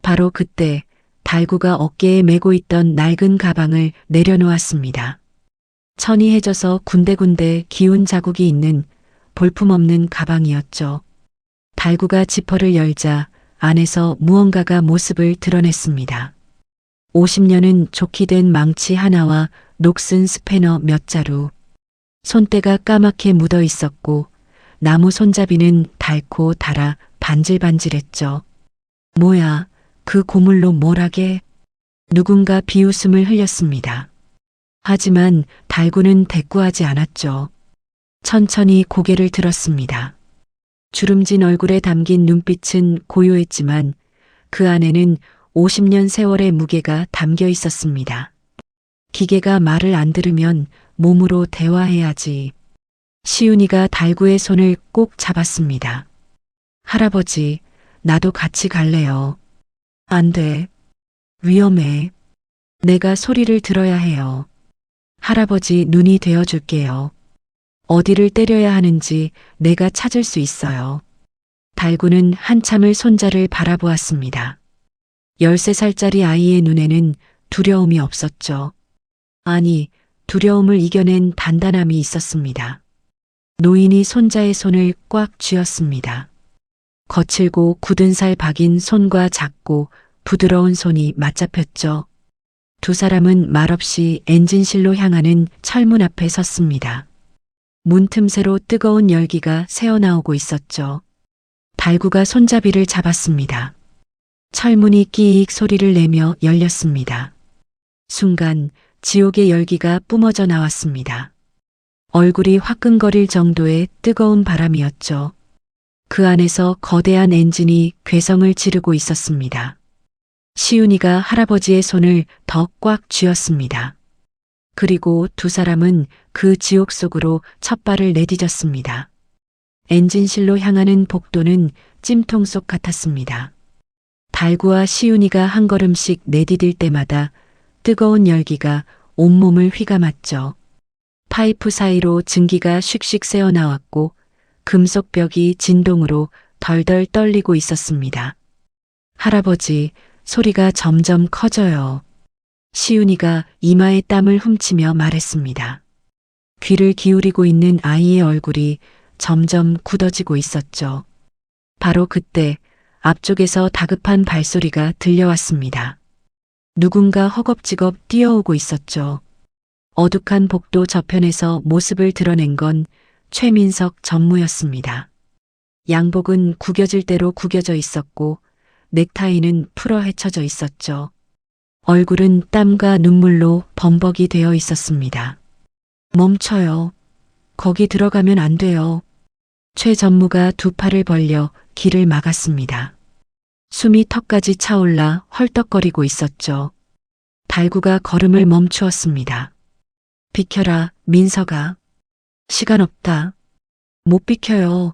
바로 그때 달구가 어깨에 메고 있던 낡은 가방을 내려놓았습니다. 천이해져서 군데군데 기운 자국이 있는 볼품없는 가방이었죠. 달구가 지퍼를 열자 안에서 무언가가 모습을 드러냈습니다. 50년은 좋게 된 망치 하나와 녹슨 스패너 몇 자루. 손때가 까맣게 묻어 있었고 나무 손잡이는 닳고 닳아 반질반질했죠. 뭐야, 그 고물로 뭘 하게? 누군가 비웃음을 흘렸습니다. 하지만 달구는 대꾸하지 않았죠. 천천히 고개를 들었습니다. 주름진 얼굴에 담긴 눈빛은 고요했지만 그 안에는 50년 세월의 무게가 담겨 있었습니다. 기계가 말을 안 들으면 몸으로 대화해야지. 시윤이가 달구의 손을 꼭 잡았습니다. 할아버지, 나도 같이 갈래요. 안 돼. 위험해. 내가 소리를 들어야 해요. 할아버지 눈이 되어줄게요. 어디를 때려야 하는지 내가 찾을 수 있어요. 달구는 한참을 손자를 바라보았습니다. 13살짜리 아이의 눈에는 두려움이 없었죠. 아니, 두려움을 이겨낸 단단함이 있었습니다. 노인이 손자의 손을 꽉 쥐었습니다. 거칠고 굳은 살 박인 손과 작고 부드러운 손이 맞잡혔죠. 두 사람은 말없이 엔진실로 향하는 철문 앞에 섰습니다. 문 틈새로 뜨거운 열기가 새어나오고 있었죠. 달구가 손잡이를 잡았습니다. 철문이 끼익 소리를 내며 열렸습니다. 순간 지옥의 열기가 뿜어져 나왔습니다. 얼굴이 화끈거릴 정도의 뜨거운 바람이었죠. 그 안에서 거대한 엔진이 괴성을 지르고 있었습니다. 시윤이가 할아버지의 손을 더 꽉 쥐었습니다. 그리고 두 사람은 그 지옥 속으로 첫 발을 내디뎠습니다. 엔진실로 향하는 복도는 찜통 속 같았습니다. 달구와 시윤이가 한 걸음씩 내디딜 때마다 뜨거운 열기가 온몸을 휘감았죠. 파이프 사이로 증기가 슉슉 새어나왔고 금속 벽이 진동으로 덜덜 떨리고 있었습니다. 할아버지, 소리가 점점 커져요. 시윤이가 이마에 땀을 훔치며 말했습니다. 귀를 기울이고 있는 아이의 얼굴이 점점 굳어지고 있었죠. 바로 그때 앞쪽에서 다급한 발소리가 들려왔습니다. 누군가 허겁지겁 뛰어오고 있었죠. 어둑한 복도 저편에서 모습을 드러낸 건 최민석 전무였습니다. 양복은 구겨질 대로 구겨져 있었고 넥타이는 풀어 헤쳐져 있었죠. 얼굴은 땀과 눈물로 범벅이 되어 있었습니다. 멈춰요. 거기 들어가면 안 돼요. 최 전무가 두 팔을 벌려 길을 막았습니다. 숨이 턱까지 차올라 헐떡거리고 있었죠. 달구가 걸음을 멈추었습니다. 비켜라, 민석아. 시간 없다. 못 비켜요.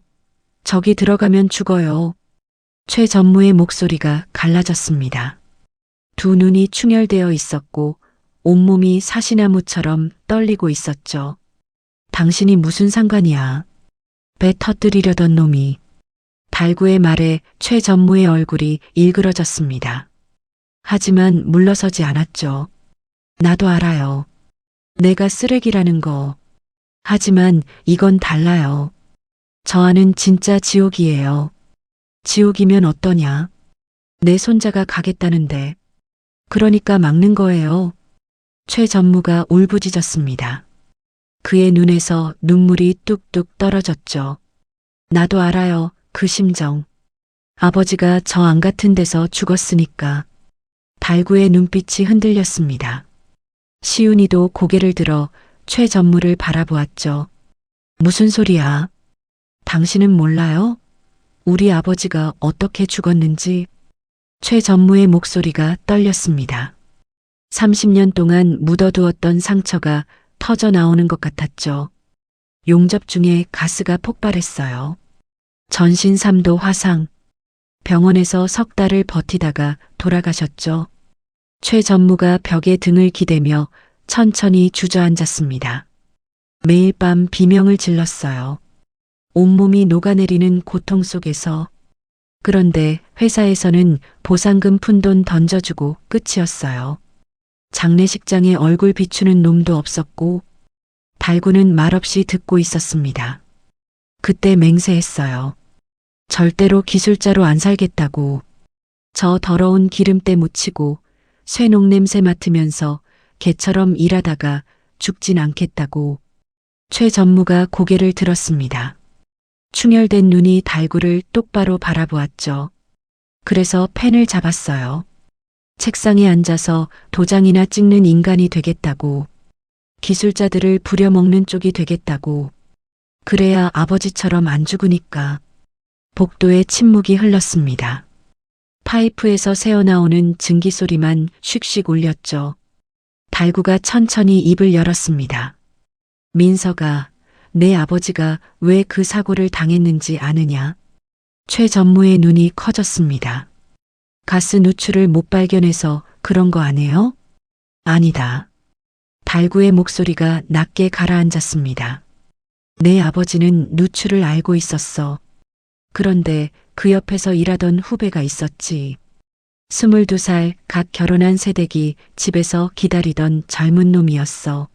저기 들어가면 죽어요. 최 전무의 목소리가 갈라졌습니다. 두 눈이 충혈되어 있었고 온몸이 사시나무처럼 떨리고 있었죠. 당신이 무슨 상관이야. 배 터뜨리려던 놈이. 달구의 말에 최 전무의 얼굴이 일그러졌습니다. 하지만 물러서지 않았죠. 나도 알아요. 내가 쓰레기라는 거. 하지만 이건 달라요. 저 안은 진짜 지옥이에요. 지옥이면 어떠냐? 내 손자가 가겠다는데. 그러니까 막는 거예요. 최 전무가 울부짖었습니다. 그의 눈에서 눈물이 뚝뚝 떨어졌죠. 나도 알아요. 그 심정. 아버지가 저 안 같은 데서 죽었으니까. 달구의 눈빛이 흔들렸습니다. 시윤이도 고개를 들어 최 전무를 바라보았죠. 무슨 소리야? 당신은 몰라요? 우리 아버지가 어떻게 죽었는지. 최 전무의 목소리가 떨렸습니다. 30년 동안 묻어두었던 상처가 터져 나오는 것 같았죠. 용접 중에 가스가 폭발했어요. 전신 3도 화상. 병원에서 석 달을 버티다가 돌아가셨죠. 최 전무가 벽에 등을 기대며 천천히 주저앉았습니다. 매일 밤 비명을 질렀어요. 온몸이 녹아내리는 고통 속에서. 그런데 회사에서는 보상금 푼돈 던져주고 끝이었어요. 장례식장에 얼굴 비추는 놈도 없었고 달구는 말없이 듣고 있었습니다. 그때 맹세했어요. 절대로 기술자로 안 살겠다고. 저 더러운 기름때 묻히고 쇠농 냄새 맡으면서 개처럼 일하다가 죽진 않겠다고. 최 전무가 고개를 들었습니다. 충혈된 눈이 달구를 똑바로 바라보았죠. 그래서 펜을 잡았어요. 책상에 앉아서 도장이나 찍는 인간이 되겠다고. 기술자들을 부려먹는 쪽이 되겠다고. 그래야 아버지처럼 안 죽으니까. 복도에 침묵이 흘렀습니다. 파이프에서 새어나오는 증기 소리만 슉슉 울렸죠. 달구가 천천히 입을 열었습니다. 민서가, 내 아버지가 왜 그 사고를 당했는지 아느냐? 최 전무의 눈이 커졌습니다. 가스 누출을 못 발견해서 그런 거 아니에요? 아니다. 달구의 목소리가 낮게 가라앉았습니다. 내 아버지는 누출을 알고 있었어. 그런데 그 옆에서 일하던 후배가 있었지. 22살 갓 결혼한 새댁이 집에서 기다리던 젊은 놈이었어.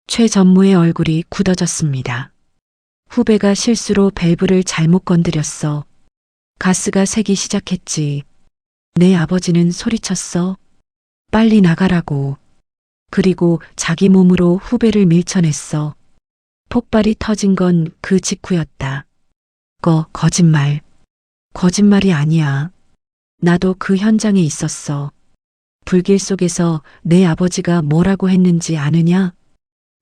최 전무의 얼굴이 굳어졌습니다. 후배가 실수로 밸브를 잘못 건드렸어. 가스가 새기 시작했지. 내 아버지는 소리쳤어. 빨리 나가라고. 그리고 자기 몸으로 후배를 밀쳐냈어. 폭발이 터진 건 그 직후였다. 거짓말. 거짓말이 아니야. 나도 그 현장에 있었어. 불길 속에서 내 아버지가 뭐라고 했는지 아느냐?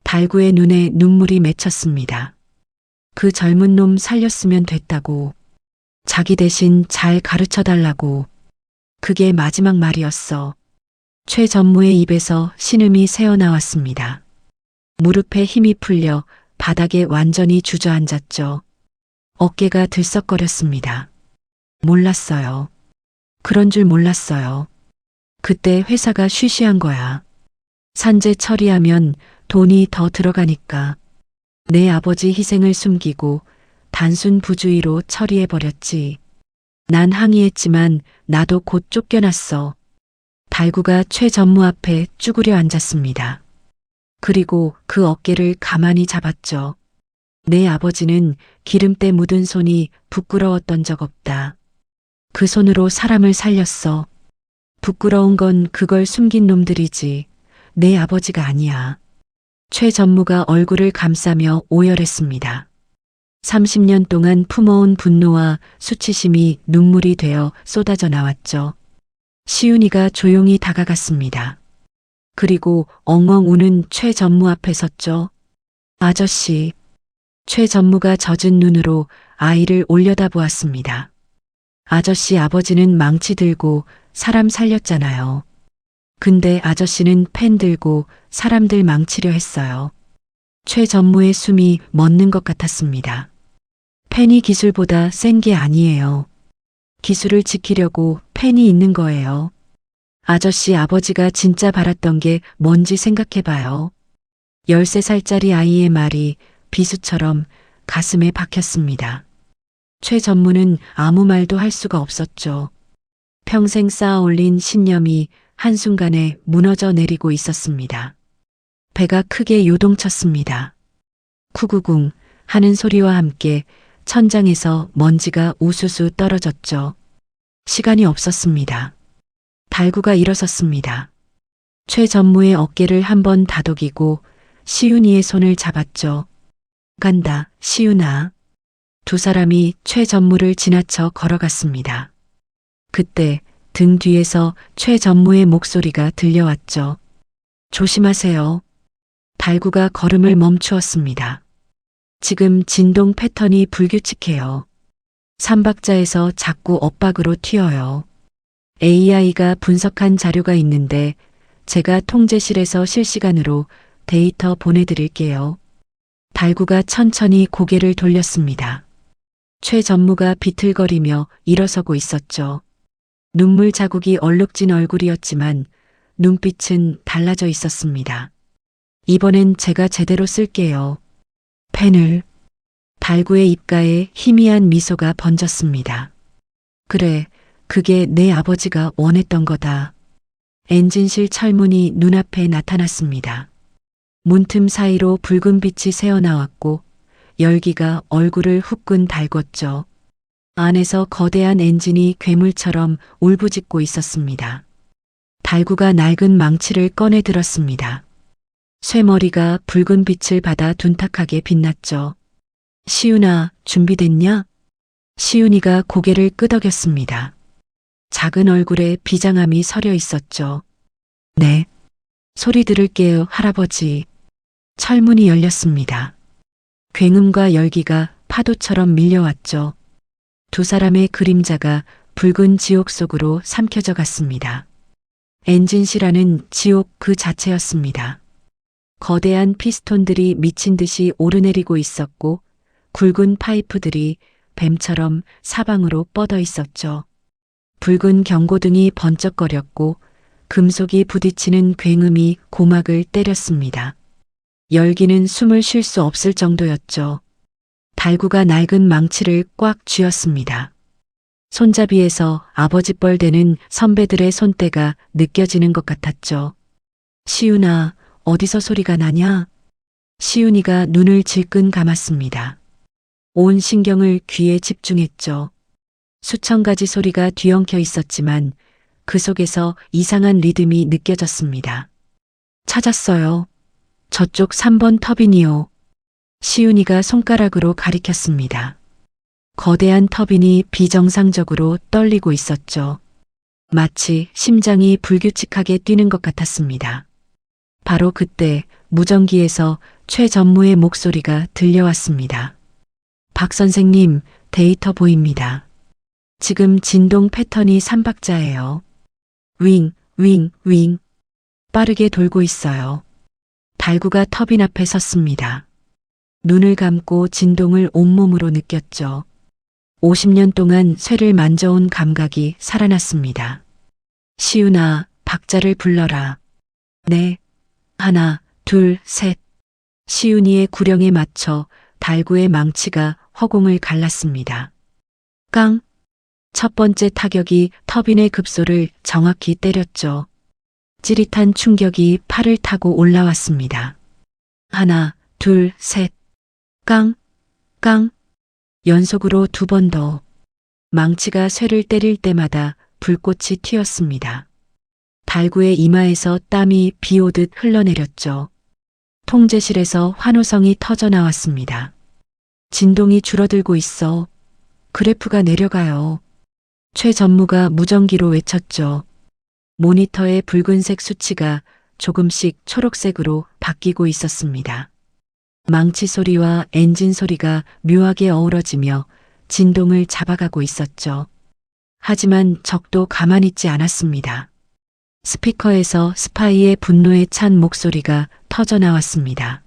달구의 눈에 눈물이 맺혔습니다. 그 젊은 놈 살렸으면 됐다고. 자기 대신 잘 가르쳐 달라고. 그게 마지막 말이었어. 최 전무의 입에서 신음이 새어나왔습니다. 무릎에 힘이 풀려 바닥에 완전히 주저앉았죠. 어깨가 들썩거렸습니다. 몰랐어요. 그런 줄 몰랐어요. 그때 회사가 쉬쉬한 거야. 산재 처리하면 돈이 더 들어가니까. 내 아버지 희생을 숨기고 단순 부주의로 처리해버렸지. 난 항의했지만 나도 곧 쫓겨났어. 달구가 최 전무 앞에 쭈그려 앉았습니다. 그리고 그 어깨를 가만히 잡았죠. 내 아버지는 기름때 묻은 손이 부끄러웠던 적 없다. 그 손으로 사람을 살렸어. 부끄러운 건 그걸 숨긴 놈들이지. 내 아버지가 아니야. 최 전무가 얼굴을 감싸며 오열했습니다. 30년 동안 품어온 분노와 수치심이 눈물이 되어 쏟아져 나왔죠. 시윤이가 조용히 다가갔습니다. 그리고 엉엉 우는 최 전무 앞에 섰죠. 아저씨. 최 전무가 젖은 눈으로 아이를 올려다보았습니다. 아저씨 아버지는 망치 들고 사람 살렸잖아요. 근데 아저씨는 펜 들고 사람들 망치려 했어요. 최 전무의 숨이 멎는 것 같았습니다. 펜이 기술보다 센 게 아니에요. 기술을 지키려고 펜이 있는 거예요. 아저씨 아버지가 진짜 바랐던 게 뭔지 생각해봐요. 13살짜리 아이의 말이 비수처럼 가슴에 박혔습니다. 최 전무는 아무 말도 할 수가 없었죠. 평생 쌓아 올린 신념이 한순간에 무너져 내리고 있었습니다. 배가 크게 요동쳤습니다. 쿠구궁 하는 소리와 함께 천장에서 먼지가 우수수 떨어졌죠. 시간이 없었습니다. 달구가 일어섰습니다. 최 전무의 어깨를 한번 다독이고 시윤이의 손을 잡았죠. 간다, 시윤아. 두 사람이 최 전무를 지나쳐 걸어갔습니다. 그때 등 뒤에서 최 전무의 목소리가 들려왔죠. 조심하세요. 달구가 걸음을 멈추었습니다. 지금 진동 패턴이 불규칙해요. 삼박자에서 자꾸 엇박으로 튀어요. AI가 분석한 자료가 있는데 제가 통제실에서 실시간으로 데이터 보내드릴게요. 달구가 천천히 고개를 돌렸습니다. 최 전무가 비틀거리며 일어서고 있었죠. 눈물 자국이 얼룩진 얼굴이었지만 눈빛은 달라져 있었습니다. 이번엔 제가 제대로 쓸게요. 펜을. 달구의 입가에 희미한 미소가 번졌습니다. 그래, 그게 내 아버지가 원했던 거다. 엔진실 철문이 눈앞에 나타났습니다. 문틈 사이로 붉은 빛이 새어나왔고 열기가 얼굴을 후끈 달궜죠. 안에서 거대한 엔진이 괴물처럼 울부짖고 있었습니다. 달구가 낡은 망치를 꺼내 들었습니다. 쇠머리가 붉은 빛을 받아 둔탁하게 빛났죠. 시윤아, 준비됐냐? 시윤이가 고개를 끄덕였습니다. 작은 얼굴에 비장함이 서려 있었죠. 네. 소리 들을게요, 할아버지. 철문이 열렸습니다. 굉음과 열기가 파도처럼 밀려왔죠. 두 사람의 그림자가 붉은 지옥 속으로 삼켜져 갔습니다. 엔진실안은 지옥 그 자체였습니다. 거대한 피스톤들이 미친 듯이 오르내리고 있었고 굵은 파이프들이 뱀처럼 사방으로 뻗어 있었죠. 붉은 경고등이 번쩍거렸고 금속이 부딪히는 굉음이 고막을 때렸습니다. 열기는 숨을 쉴 수 없을 정도였죠. 달구가 낡은 망치를 꽉 쥐었습니다. 손잡이에서 아버지 뻘 되는 선배들의 손때가 느껴지는 것 같았죠. 시윤아, 어디서 소리가 나냐? 시윤이가 눈을 질끈 감았습니다. 온 신경을 귀에 집중했죠. 수천 가지 소리가 뒤엉켜 있었지만 그 속에서 이상한 리듬이 느껴졌습니다. 찾았어요. 저쪽 3번 터빈이요. 시윤이가 손가락으로 가리켰습니다. 거대한 터빈이 비정상적으로 떨리고 있었죠. 마치 심장이 불규칙하게 뛰는 것 같았습니다. 바로 그때 무전기에서 최 전무의 목소리가 들려왔습니다. 박 선생님, 데이터 보입니다. 지금 진동 패턴이 3박자예요. 윙, 윙, 윙. 빠르게 돌고 있어요. 달구가 터빈 앞에 섰습니다. 눈을 감고 진동을 온몸으로 느꼈죠. 50년 동안 쇠를 만져온 감각이 살아났습니다. 시윤아, 박자를 불러라. 네. 하나, 둘, 셋. 시윤이의 구령에 맞춰 달구의 망치가 허공을 갈랐습니다. 깡. 첫 번째 타격이 터빈의 급소를 정확히 때렸죠. 찌릿한 충격이 팔을 타고 올라왔습니다. 하나, 둘, 셋. 깡, 깡. 연속으로 2번 더. 망치가 쇠를 때릴 때마다 불꽃이 튀었습니다. 달구의 이마에서 땀이 비 오듯 흘러내렸죠. 통제실에서 환호성이 터져 나왔습니다. 진동이 줄어들고 있어. 그래프가 내려가요. 최 전무가 무전기로 외쳤죠. 모니터의 붉은색 수치가 조금씩 초록색으로 바뀌고 있었습니다. 망치 소리와 엔진 소리가 묘하게 어우러지며 진동을 잡아가고 있었죠. 하지만 적도 가만히 있지 않았습니다. 스피커에서 스파이의 분노에 찬 목소리가 터져 나왔습니다.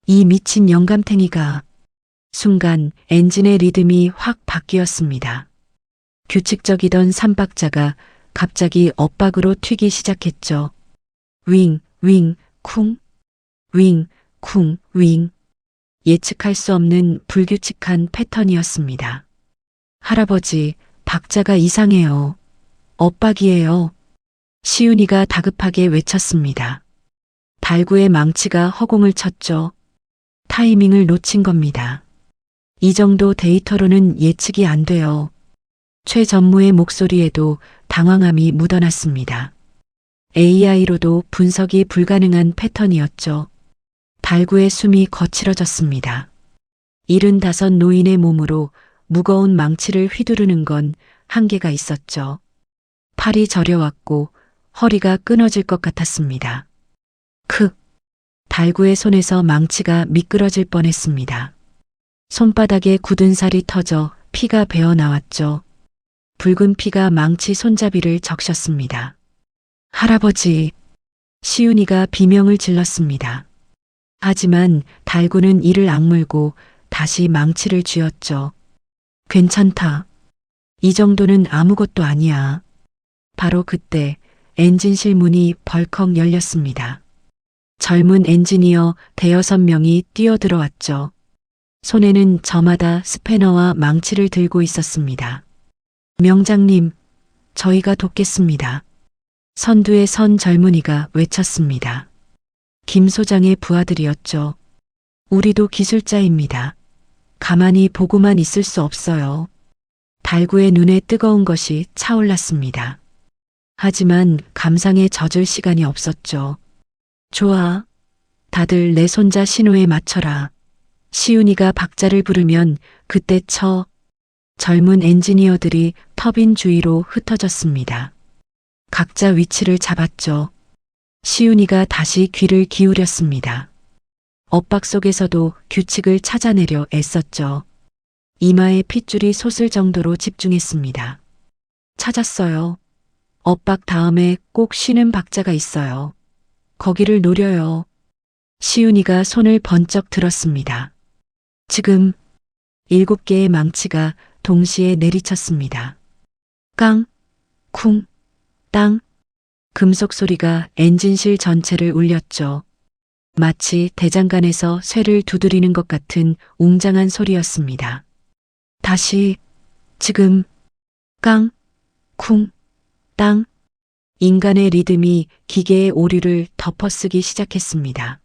이 미친 영감탱이가. 순간 엔진의 리듬이 확 바뀌었습니다. 규칙적이던 3박자가 갑자기 엇박으로 튀기 시작했죠. 윙, 윙, 쿵. 윙, 쿵, 윙. 예측할 수 없는 불규칙한 패턴이었습니다. 할아버지, 박자가 이상해요. 엇박이에요. 시윤이가 다급하게 외쳤습니다. 달구의 망치가 허공을 쳤죠. 타이밍을 놓친 겁니다. 이 정도 데이터로는 예측이 안 돼요. 최 전무의 목소리에도 당황함이 묻어났습니다. AI로도 분석이 불가능한 패턴이었죠. 달구의 숨이 거칠어졌습니다. 75 노인의 몸으로 무거운 망치를 휘두르는 건 한계가 있었죠. 팔이 저려왔고 허리가 끊어질 것 같았습니다. 달구의 손에서 망치가 미끄러질 뻔했습니다. 손바닥에 굳은 살이 터져 피가 배어 나왔죠. 붉은 피가 망치 손잡이를 적셨습니다. 할아버지, 시윤이가 비명을 질렀습니다. 하지만 달구는 이를 악물고 다시 망치를 쥐었죠. 괜찮다. 이 정도는 아무것도 아니야. 바로 그때 엔진실 문이 벌컥 열렸습니다. 젊은 엔지니어 5-6명이 뛰어들어왔죠. 손에는 저마다 스패너와 망치를 들고 있었습니다. 명장님, 저희가 돕겠습니다. 선두에 선 젊은이가 외쳤습니다. 김 소장의 부하들이었죠. 우리도 기술자입니다. 가만히 보고만 있을 수 없어요. 달구의 눈에 뜨거운 것이 차올랐습니다. 하지만 감상에 젖을 시간이 없었죠. 좋아. 다들 내 손자 신호에 맞춰라. 시윤이가 박자를 부르면 그때 쳐. 젊은 엔지니어들이 터빈 주위로 흩어졌습니다. 각자 위치를 잡았죠. 시윤이가 다시 귀를 기울였습니다. 엇박 속에서도 규칙을 찾아내려 애썼죠. 이마에 핏줄이 솟을 정도로 집중했습니다. 찾았어요. 엇박 다음에 꼭 쉬는 박자가 있어요. 거기를 노려요. 시윤이가 손을 번쩍 들었습니다. 지금 7개의 망치가 동시에 내리쳤습니다. 깡, 쿵, 땅. 금속 소리가 엔진실 전체를 울렸죠. 마치 대장간에서 쇠를 두드리는 것 같은 웅장한 소리였습니다. 다시, 지금, 깡, 쿵, 땅. 인간의 리듬이 기계의 오류를 덮어쓰기 시작했습니다.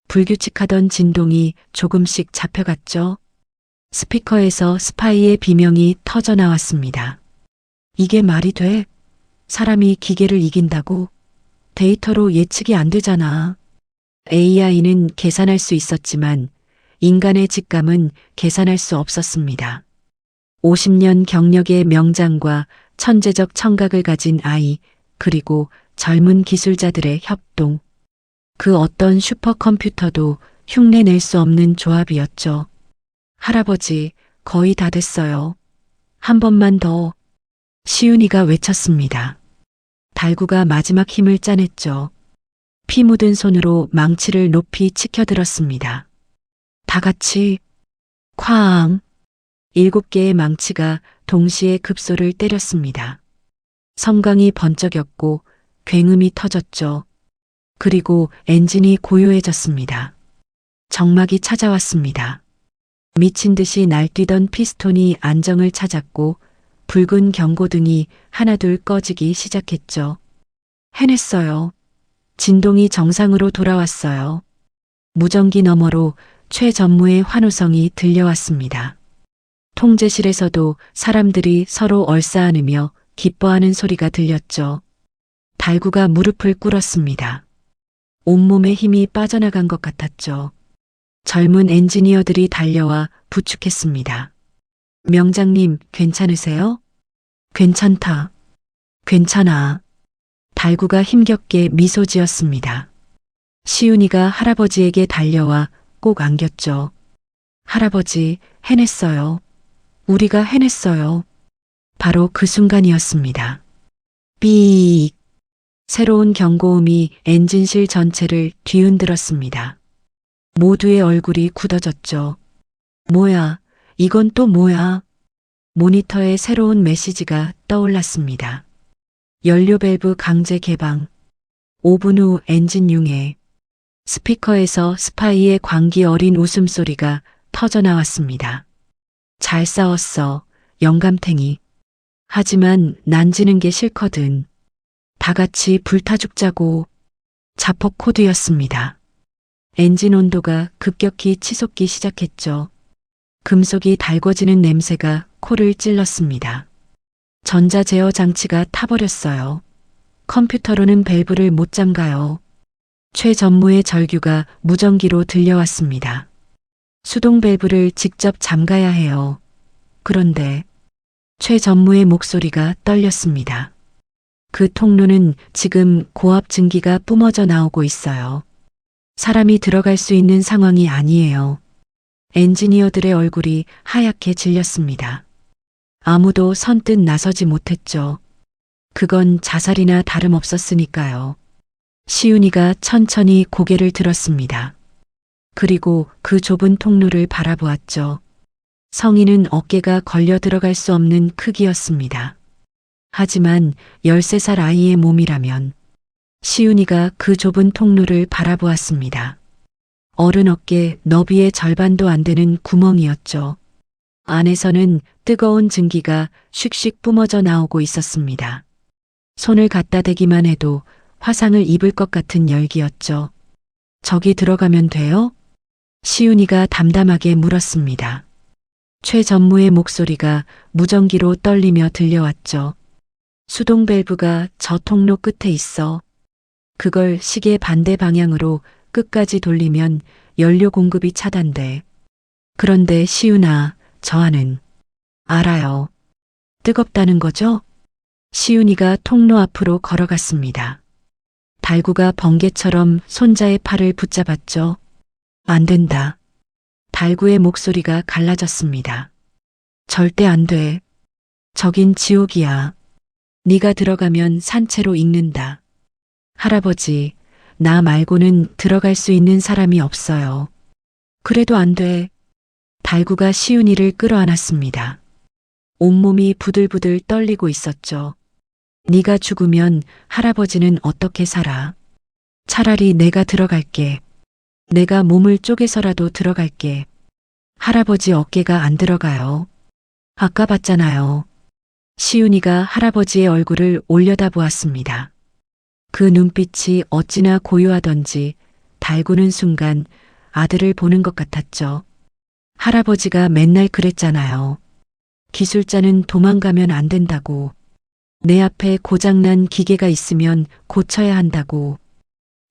불규칙하던 진동이 조금씩 잡혀갔죠. 스피커에서 스파이의 비명이 터져 나왔습니다. 이게 말이 돼? 사람이 기계를 이긴다고? 데이터로 예측이 안 되잖아. AI는 계산할 수 있었지만 인간의 직감은 계산할 수 없었습니다. 50년 경력의 명장과 천재적 청각을 가진 아이, 그리고 젊은 기술자들의 협동. 그 어떤 슈퍼컴퓨터도 흉내낼 수 없는 조합이었죠. 할아버지, 거의 다 됐어요. 한 번만 더. 시윤이가 외쳤습니다. 달구가 마지막 힘을 짜냈죠. 피 묻은 손으로 망치를 높이 치켜들었습니다. 다 같이 쾅! 7개의 망치가 동시에 급소를 때렸습니다. 섬광이 번쩍였고 굉음이 터졌죠. 그리고 엔진이 고요해졌습니다. 정막이 찾아왔습니다. 미친 듯이 날뛰던 피스톤이 안정을 찾았고 붉은 경고등이 하나둘 꺼지기 시작했죠. 해냈어요. 진동이 정상으로 돌아왔어요. 무전기 너머로 최전무의 환호성이 들려왔습니다. 통제실에서도 사람들이 서로 얼싸안으며 기뻐하는 소리가 들렸죠. 달구가 무릎을 꿇었습니다. 온몸에 힘이 빠져나간 것 같았죠. 젊은 엔지니어들이 달려와 부축했습니다. 명장님, 괜찮으세요? 괜찮다. 괜찮아. 달구가 힘겹게 미소 지었습니다. 시윤이가 할아버지에게 달려와 꼭 안겼죠. 할아버지, 해냈어요. 우리가 해냈어요. 바로 그 순간이었습니다. 삐익. 새로운 경고음이 엔진실 전체를 뒤흔들었습니다. 모두의 얼굴이 굳어졌죠. 뭐야, 이건 또 뭐야? 모니터에 새로운 메시지가 떠올랐습니다. 연료 밸브 강제 개방. 5분 후 엔진 융해. 스피커에서 스파이의 광기 어린 웃음소리가 터져 나왔습니다. 잘 싸웠어, 영감탱이. 하지만 난 지는 게 싫거든. 다 같이 불타 죽자고. 자폭 코드였습니다. 엔진 온도가 급격히 치솟기 시작했죠. 금속이 달궈지는 냄새가 코를 찔렀습니다. 전자 제어 장치가 타버렸어요. 컴퓨터로는 밸브를 못 잠가요. 최전무의 절규가 무전기로 들려왔습니다. 수동 밸브를 직접 잠가야 해요. 그런데 최전무의 목소리가 떨렸습니다. 그 통로는 지금 고압 증기가 뿜어져 나오고 있어요. 사람이 들어갈 수 있는 상황이 아니에요. 엔지니어들의 얼굴이 하얗게 질렸습니다. 아무도 선뜻 나서지 못했죠. 그건 자살이나 다름없었으니까요. 시윤이가 천천히 고개를 들었습니다. 그리고 그 좁은 통로를 바라보았죠. 성인은 어깨가 걸려 들어갈 수 없는 크기였습니다. 하지만 13살 아이의 몸이라면 시윤이가 그 좁은 통로를 바라보았습니다. 어른 어깨 너비의 절반도 안 되는 구멍이었죠. 안에서는 뜨거운 증기가 슉슉 뿜어져 나오고 있었습니다. 손을 갖다 대기만 해도 화상을 입을 것 같은 열기였죠. 저기 들어가면 돼요? 시윤이가 담담하게 물었습니다. 최전무의 목소리가 무전기로 떨리며 들려왔죠. 수동 밸브가 저 통로 끝에 있어. 그걸 시계 반대 방향으로 끝까지 돌리면 연료 공급이 차단돼. 그런데 시윤아, 저 안은 알아요. 뜨겁다는 거죠? 시윤이가 통로 앞으로 걸어갔습니다. 달구가 번개처럼 손자의 팔을 붙잡았죠. 안 된다. 달구의 목소리가 갈라졌습니다. 절대 안 돼. 저긴 지옥이야. 네가 들어가면 산채로 익는다. 할아버지, 나 말고는 들어갈 수 있는 사람이 없어요. 그래도 안 돼. 달구가 시윤이를 끌어안았습니다. 온몸이 부들부들 떨리고 있었죠. 네가 죽으면 할아버지는 어떻게 살아? 차라리 내가 들어갈게. 내가 몸을 쪼개서라도 들어갈게. 할아버지 어깨가 안 들어가요. 아까 봤잖아요. 시윤이가 할아버지의 얼굴을 올려다보았습니다. 그 눈빛이 어찌나 고요하던지 달구는 순간 아들을 보는 것 같았죠. 할아버지가 맨날 그랬잖아요. 기술자는 도망가면 안 된다고. 내 앞에 고장난 기계가 있으면 고쳐야 한다고.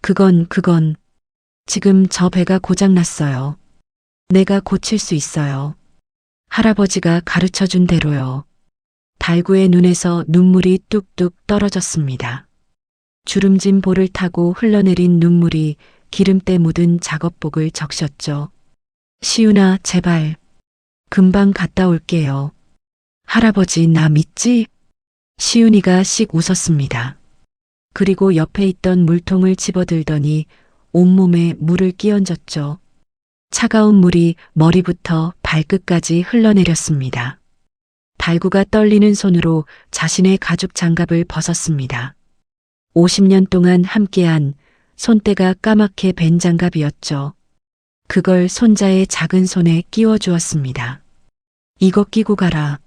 그건 지금 저 배가 고장났어요. 내가 고칠 수 있어요. 할아버지가 가르쳐준 대로요. 달구의 눈에서 눈물이 뚝뚝 떨어졌습니다. 주름진 볼을 타고 흘러내린 눈물이 기름때 묻은 작업복을 적셨죠. 시윤아, 제발. 금방 갔다 올게요. 할아버지 나 믿지? 시윤이가 씩 웃었습니다. 그리고 옆에 있던 물통을 집어들더니 온몸에 물을 끼얹었죠. 차가운 물이 머리부터 발끝까지 흘러내렸습니다. 달구가 떨리는 손으로 자신의 가죽 장갑을 벗었습니다. 50년 동안 함께한 손때가 까맣게 벤 장갑이었죠. 그걸 손자의 작은 손에 끼워 주었습니다. 이거 끼고 가라.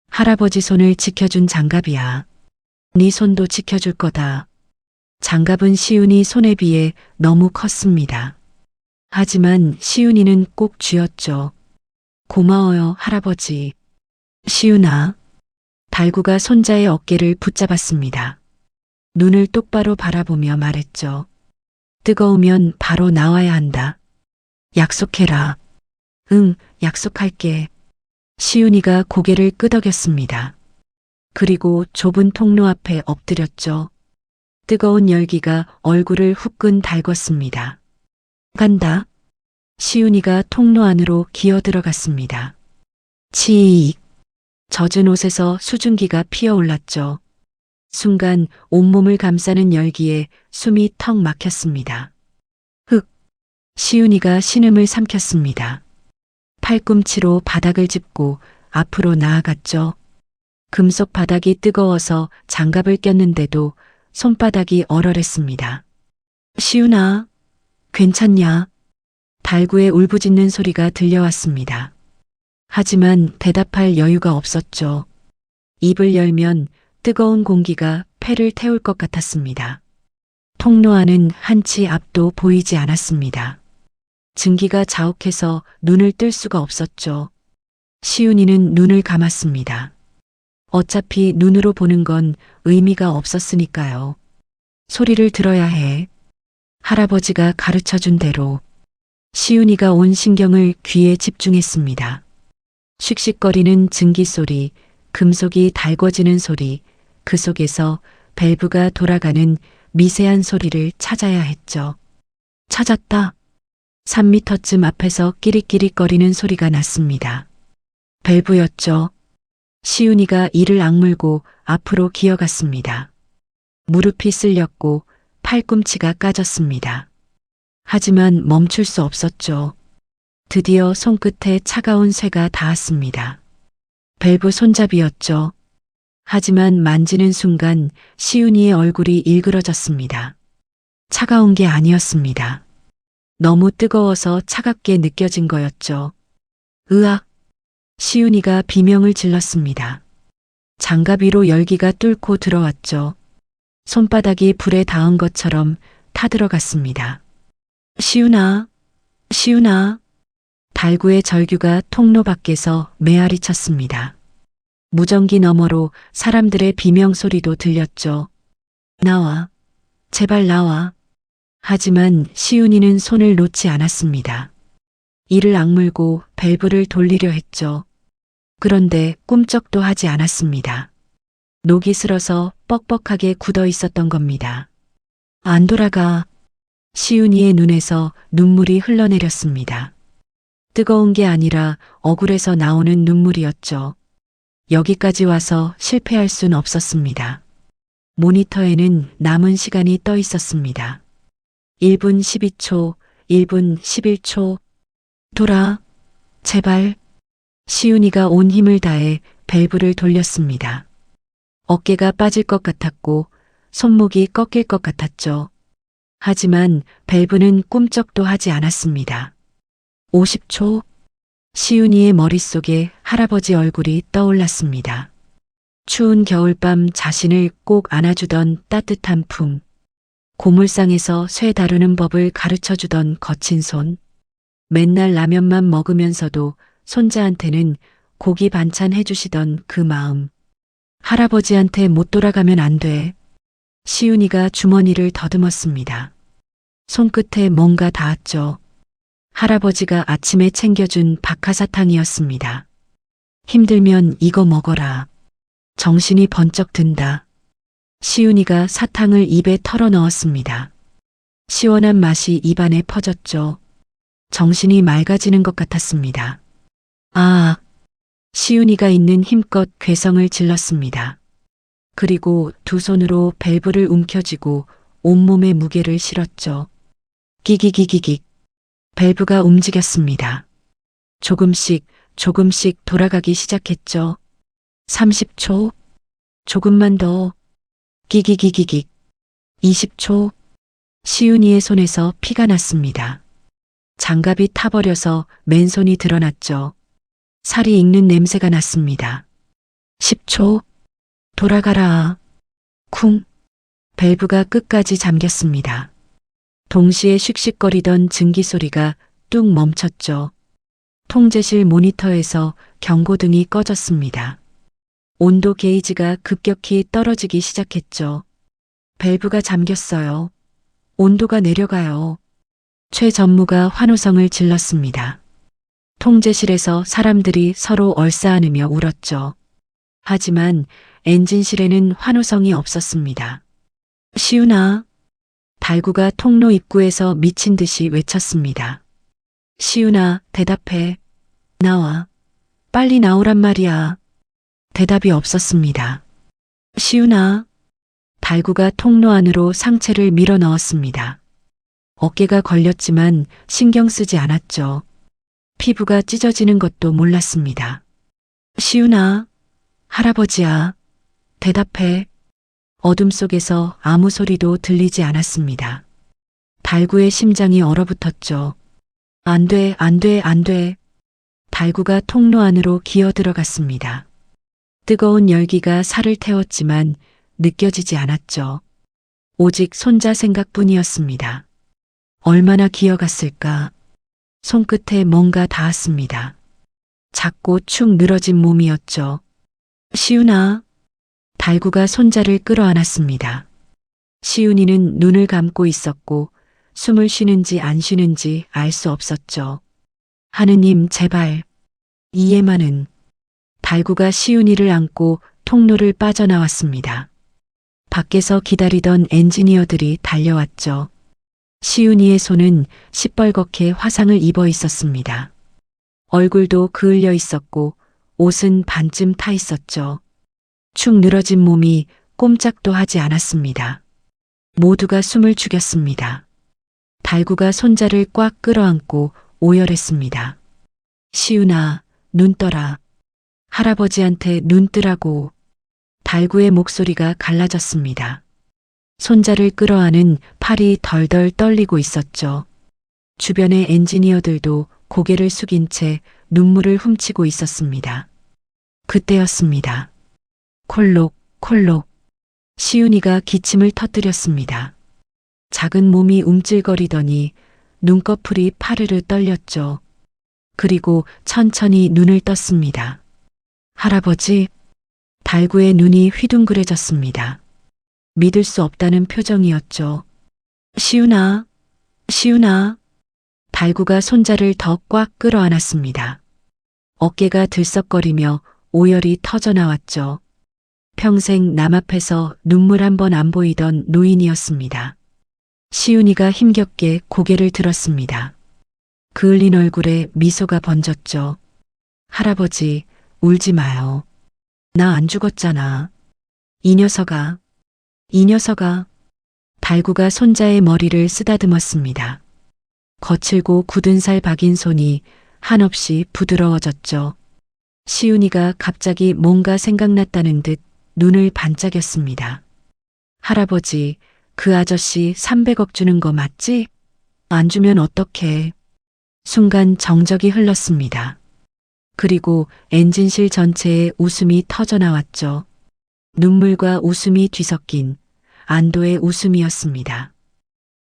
할아버지 손을 지켜준 장갑이야. 네 손도 지켜줄 거다. 장갑은 시윤이 손에 비해 너무 컸습니다. 하지만 시윤이는 꼭 쥐었죠. 고마워요, 할아버지. 시윤아. 달구가 손자의 어깨를 붙잡았습니다. 눈을 똑바로 바라보며 말했죠. 뜨거우면 바로 나와야 한다. 약속해라. 응, 약속할게. 시윤이가 고개를 끄덕였습니다. 그리고 좁은 통로 앞에 엎드렸죠. 뜨거운 열기가 얼굴을 후끈 달궜습니다. 간다. 시윤이가 통로 안으로 기어 들어갔습니다. 치익. 젖은 옷에서 수증기가 피어올랐죠. 순간 온몸을 감싸는 열기에 숨이 턱 막혔습니다. 흑. 시윤이가 신음을 삼켰습니다. 팔꿈치로 바닥을 짚고 앞으로 나아갔죠. 금속 바닥이 뜨거워서 장갑을 꼈는데도 손바닥이 얼얼했습니다. 시윤아. 괜찮냐? 달구의 울부짖는 소리가 들려왔습니다. 하지만 대답할 여유가 없었죠. 입을 열면 뜨거운 공기가 폐를 태울 것 같았습니다. 통로 안은 한치 앞도 보이지 않았습니다. 증기가 자욱해서 눈을 뜰 수가 없었죠. 시윤이는 눈을 감았습니다. 어차피 눈으로 보는 건 의미가 없었으니까요. 소리를 들어야 해. 할아버지가 가르쳐준 대로 시윤이가 온 신경을 귀에 집중했습니다. 씩씩거리는 증기 소리, 금속이 달궈지는 소리, 그 속에서 밸브가 돌아가는 미세한 소리를 찾아야 했죠. 찾았다. 3미터쯤 앞에서 끼릭끼릭거리는 소리가 났습니다. 밸브였죠. 시윤이가 이를 악물고 앞으로 기어갔습니다. 무릎이 쓸렸고 팔꿈치가 까졌습니다. 하지만 멈출 수 없었죠. 드디어 손끝에 차가운 쇠가 닿았습니다. 밸브 손잡이였죠. 하지만 만지는 순간 시윤이의 얼굴이 일그러졌습니다. 차가운 게 아니었습니다. 너무 뜨거워서 차갑게 느껴진 거였죠. 으악! 시윤이가 비명을 질렀습니다. 장갑 위로 열기가 뚫고 들어왔죠. 손바닥이 불에 닿은 것처럼 타들어갔습니다. 시윤아, 시윤아. 달구의 절규가 통로 밖에서 메아리 쳤습니다. 무전기 너머로 사람들의 비명 소리도 들렸죠. 나와, 제발 나와. 하지만 시윤이는 손을 놓지 않았습니다. 이를 악물고 밸브를 돌리려 했죠. 그런데 꿈쩍도 하지 않았습니다. 녹이 슬어서 뻑뻑하게 굳어 있었던 겁니다. 안 돌아가. 시윤이의 눈에서 눈물이 흘러내렸습니다. 뜨거운 게 아니라 억울해서 나오는 눈물이었죠. 여기까지 와서 실패할 순 없었습니다. 모니터에는 남은 시간이 떠 있었습니다. 1분 12초, 1분 11초. 돌아, 제발. 시윤이가 온 힘을 다해 밸브를 돌렸습니다. 어깨가 빠질 것 같았고 손목이 꺾일 것 같았죠. 하지만 밸브는 꿈쩍도 하지 않았습니다. 50초. 시윤이의 머릿속에 할아버지 얼굴이 떠올랐습니다. 추운 겨울밤 자신을 꼭 안아주던 따뜻한 품. 고물상에서 쇠 다루는 법을 가르쳐주던 거친 손. 맨날 라면만 먹으면서도 손자한테는 고기 반찬 해주시던 그 마음. 할아버지한테 못 돌아가면 안 돼. 시윤이가 주머니를 더듬었습니다. 손끝에 뭔가 닿았죠. 할아버지가 아침에 챙겨준 박하사탕이었습니다. 힘들면 이거 먹어라. 정신이 번쩍 든다. 시윤이가 사탕을 입에 털어 넣었습니다. 시원한 맛이 입안에 퍼졌죠. 정신이 맑아지는 것 같았습니다. 아, 시윤이가 있는 힘껏 괴성을 질렀습니다. 그리고 두 손으로 밸브를 움켜쥐고 온몸에 무게를 실었죠. 기기기기기. 밸브가 움직였습니다. 조금씩 돌아가기 시작했죠. 30초. 조금만 더. 기기기기기. 20초. 시윤이의 손에서 피가 났습니다. 장갑이 타버려서 맨손이 드러났죠. 살이 익는 냄새가 났습니다. 10초. 돌아가라. 쿵. 밸브가 끝까지 잠겼습니다. 동시에 씩씩거리던 증기 소리가 뚝 멈췄죠. 통제실 모니터에서 경고등이 꺼졌습니다. 온도 게이지가 급격히 떨어지기 시작했죠. 밸브가 잠겼어요. 온도가 내려가요. 최 전무가 환호성을 질렀습니다. 통제실에서 사람들이 서로 얼싸안으며 울었죠. 하지만 엔진실에는 환호성이 없었습니다. 시윤아. 달구가 통로 입구에서 미친 듯이 외쳤습니다. 시윤아, 대답해. 나와. 빨리 나오란 말이야. 대답이 없었습니다. 시윤아. 달구가 통로 안으로 상체를 밀어 넣었습니다. 어깨가 걸렸지만 신경 쓰지 않았죠. 피부가 찢어지는 것도 몰랐습니다. 시윤아. 할아버지야. 대답해. 어둠 속에서 아무 소리도 들리지 않았습니다. 달구의 심장이 얼어붙었죠. 안 돼, 안 돼, 안 돼. 달구가 통로 안으로 기어 들어갔습니다. 뜨거운 열기가 살을 태웠지만 느껴지지 않았죠. 오직 손자 생각뿐이었습니다. 얼마나 기어갔을까. 손끝에 뭔가 닿았습니다. 작고 축 늘어진 몸이었죠. 시윤아. 달구가 손자를 끌어안았습니다. 시윤이는 눈을 감고 있었고 숨을 쉬는지 안 쉬는지 알 수 없었죠. 하느님 제발. 이해만은. 달구가 시윤이를 안고 통로를 빠져나왔습니다. 밖에서 기다리던 엔지니어들이 달려왔죠. 시윤이의 손은 시뻘겋게 화상을 입어 있었습니다. 얼굴도 그을려 있었고 옷은 반쯤 타 있었죠. 축 늘어진 몸이 꼼짝도 하지 않았습니다. 모두가 숨을 죽였습니다. 달구가 손자를 꽉 끌어안고 오열했습니다. 시윤아, 눈 떠라. 할아버지한테 눈 뜨라고. 달구의 목소리가 갈라졌습니다. 손자를 끌어안은 팔이 덜덜 떨리고 있었죠. 주변의 엔지니어들도 고개를 숙인 채 눈물을 훔치고 있었습니다. 그때였습니다. 콜록, 콜록. 시윤이가 기침을 터뜨렸습니다. 작은 몸이 움찔거리더니 눈꺼풀이 파르르 떨렸죠. 그리고 천천히 눈을 떴습니다. 할아버지. 달구의 눈이 휘둥그레졌습니다. 믿을 수 없다는 표정이었죠. 시윤아, 시윤아. 달구가 손자를 더 꽉 끌어안았습니다. 어깨가 들썩거리며 오열이 터져나왔죠. 평생 남 앞에서 눈물 한 번 안 보이던 노인이었습니다. 시윤이가 힘겹게 고개를 들었습니다. 그을린 얼굴에 미소가 번졌죠. 할아버지, 울지 마요. 나 안 죽었잖아. 이 녀석아. 달구가 손자의 머리를 쓰다듬었습니다. 거칠고 굳은 살 박인 손이 한없이 부드러워졌죠. 시윤이가 갑자기 뭔가 생각났다는 듯 눈을 반짝였습니다. 할아버지, 그 아저씨 300억 주는 거 맞지? 안 주면 어떡해. 순간 정적이 흘렀습니다. 그리고 엔진실 전체에 웃음이 터져나왔죠. 눈물과 웃음이 뒤섞인 안도의 웃음이었습니다.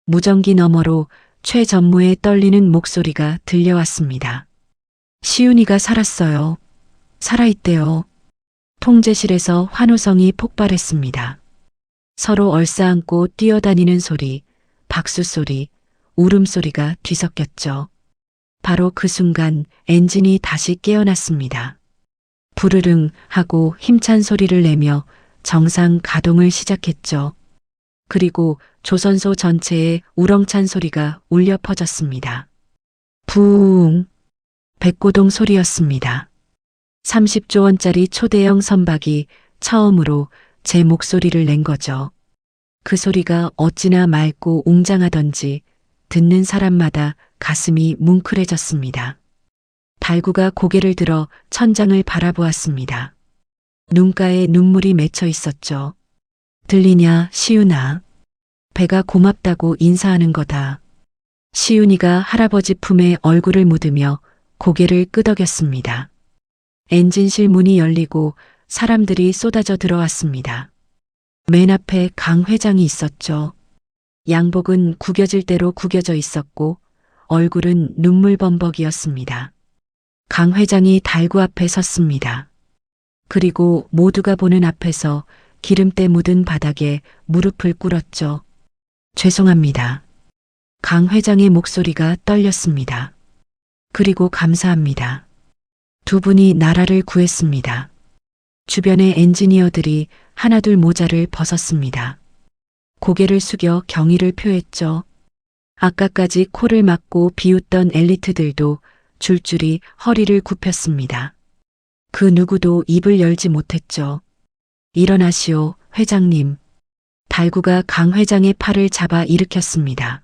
무전기 너머로 최 전무의 떨리는 목소리가 들려왔습니다. 시윤이가 살았어요. 살아있대요. 통제실에서 환호성이 폭발했습니다. 서로 얼싸안고 뛰어다니는 소리, 박수 소리, 울음소리가 뒤섞였죠. 바로 그 순간 엔진이 다시 깨어났습니다. 부르릉 하고 힘찬 소리를 내며 정상 가동을 시작했죠. 그리고 조선소 전체에 우렁찬 소리가 울려 퍼졌습니다. 부웅. 백고동 소리였습니다. 30조 원짜리 초대형 선박이 처음으로 제 목소리를 낸 거죠. 그 소리가 어찌나 맑고 웅장하던지 듣는 사람마다 가슴이 뭉클해졌습니다. 달구가 고개를 들어 천장을 바라보았습니다. 눈가에 눈물이 맺혀 있었죠. 들리냐, 시윤아. 배가 고맙다고 인사하는 거다. 시윤이가 할아버지 품에 얼굴을 묻으며 고개를 끄덕였습니다. 엔진실 문이 열리고 사람들이 쏟아져 들어왔습니다. 맨 앞에 강 회장이 있었죠. 양복은 구겨질 대로 구겨져 있었고 얼굴은 눈물범벅이었습니다. 강 회장이 달구 앞에 섰습니다. 그리고 모두가 보는 앞에서 기름때 묻은 바닥에 무릎을 꿇었죠. 죄송합니다. 강 회장의 목소리가 떨렸습니다. 그리고 감사합니다. 두 분이 나라를 구했습니다. 주변의 엔지니어들이 하나둘 모자를 벗었습니다. 고개를 숙여 경의를 표했죠. 아까까지 코를 막고 비웃던 엘리트들도 줄줄이 허리를 굽혔습니다. 그 누구도 입을 열지 못했죠. 일어나시오, 회장님. 달구가 강 회장의 팔을 잡아 일으켰습니다.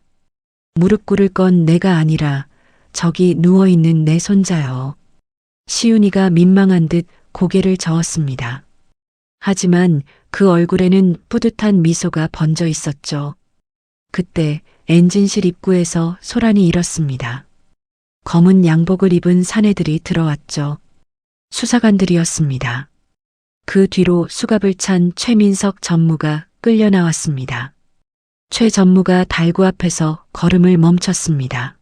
무릎 꿇을 건 내가 아니라 저기 누워있는 내 손자요. 시윤이가 민망한 듯 고개를 저었습니다. 하지만 그 얼굴에는 뿌듯한 미소가 번져 있었죠. 그때 엔진실 입구에서 소란이 일었습니다. 검은 양복을 입은 사내들이 들어왔죠. 수사관들이었습니다. 그 뒤로 수갑을 찬 최민석 전무가 끌려 나왔습니다. 최 전무가 달구 앞에서 걸음을 멈췄습니다.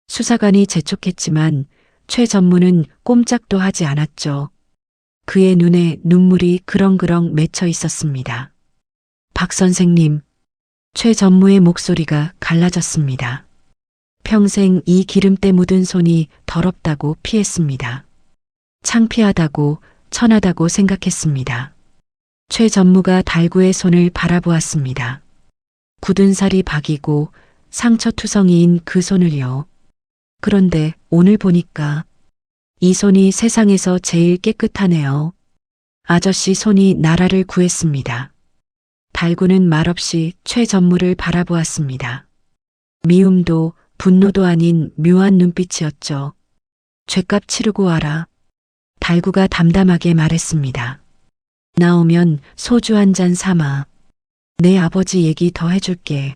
수사관이 재촉했지만 최 전무는 꼼짝도 하지 않았죠. 그의 눈에 눈물이 그렁그렁 맺혀 있었습니다. 박 선생님, 최 전무의 목소리가 갈라졌습니다. 평생 이 기름때 묻은 손이 더럽다고 피했습니다. 창피하다고 천하다고 생각했습니다. 최 전무가 달구의 손을 바라보았습니다. 굳은 살이 박이고 상처투성이인 그 손을요. 그런데 오늘 보니까 이 손이 세상에서 제일 깨끗하네요. 아저씨 손이 나라를 구했습니다. 달구는 말없이 최 전무를 바라보았습니다. 미움도 분노도 아닌 묘한 눈빛이었죠. 죗값 치르고 와라. 달구가 담담하게 말했습니다. 나오면 소주 한 잔 삼아. 내 아버지 얘기 더 해줄게.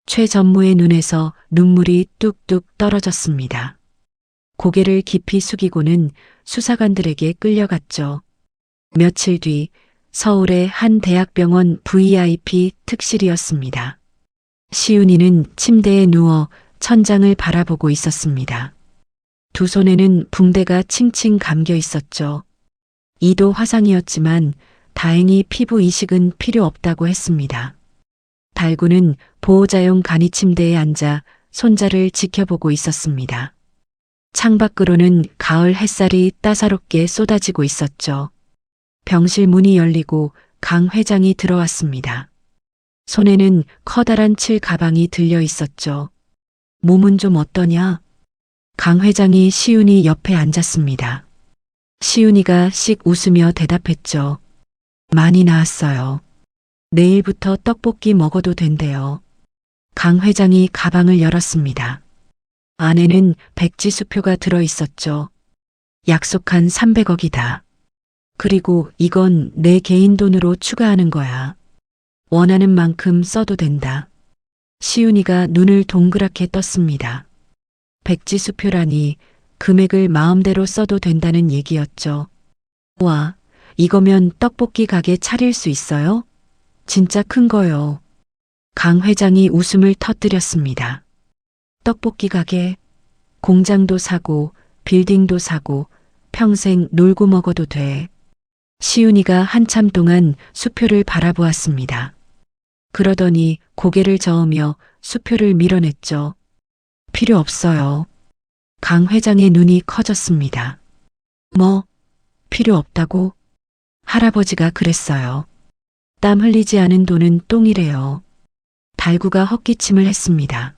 최 전무의 눈에서 눈물이 뚝뚝 떨어졌습니다. 고개를 깊이 숙이고는 수사관들에게 끌려갔죠. 며칠 뒤 서울의 한 대학병원 VIP 특실이었습니다. 시윤이는 침대에 누워 천장을 바라보고 있었습니다. 두 손에는 붕대가 칭칭 감겨 있었죠. 이도 화상이었지만 다행히 피부 이식은 필요 없다고 했습니다. 달구는 보호자용 간이 침대에 앉아 손자를 지켜보고 있었습니다. 창밖으로는 가을 햇살이 따사롭게 쏟아지고 있었죠. 병실 문이 열리고 강 회장이 들어왔습니다. 손에는 커다란 칠 가방이 들려 있었죠. 몸은 좀 어떠냐? 강 회장이 시윤이 옆에 앉았습니다. 시윤이가 씩 웃으며 대답했죠. 많이 나았어요. 내일부터 떡볶이 먹어도 된대요. 강 회장이 가방을 열었습니다. 안에는 백지수표가 들어 있었죠. 약속한 300억이다. 그리고 이건 내 개인 돈으로 추가하는 거야. 원하는 만큼 써도 된다. 시윤이가 눈을 동그랗게 떴습니다. 백지수표라니 금액을 마음대로 써도 된다는 얘기였죠. 와, 이거면 떡볶이 가게 차릴 수 있어요? 진짜 큰 거요. 강 회장이 웃음을 터뜨렸습니다. 떡볶이 가게, 공장도 사고, 빌딩도 사고, 평생 놀고 먹어도 돼. 시윤이가 한참 동안 수표를 바라보았습니다. 그러더니 고개를 저으며 수표를 밀어냈죠. 필요 없어요. 강 회장의 눈이 커졌습니다. 뭐, 필요 없다고? 할아버지가 그랬어요. 땀 흘리지 않은 돈은 똥이래요. 달구가 헛기침을 했습니다.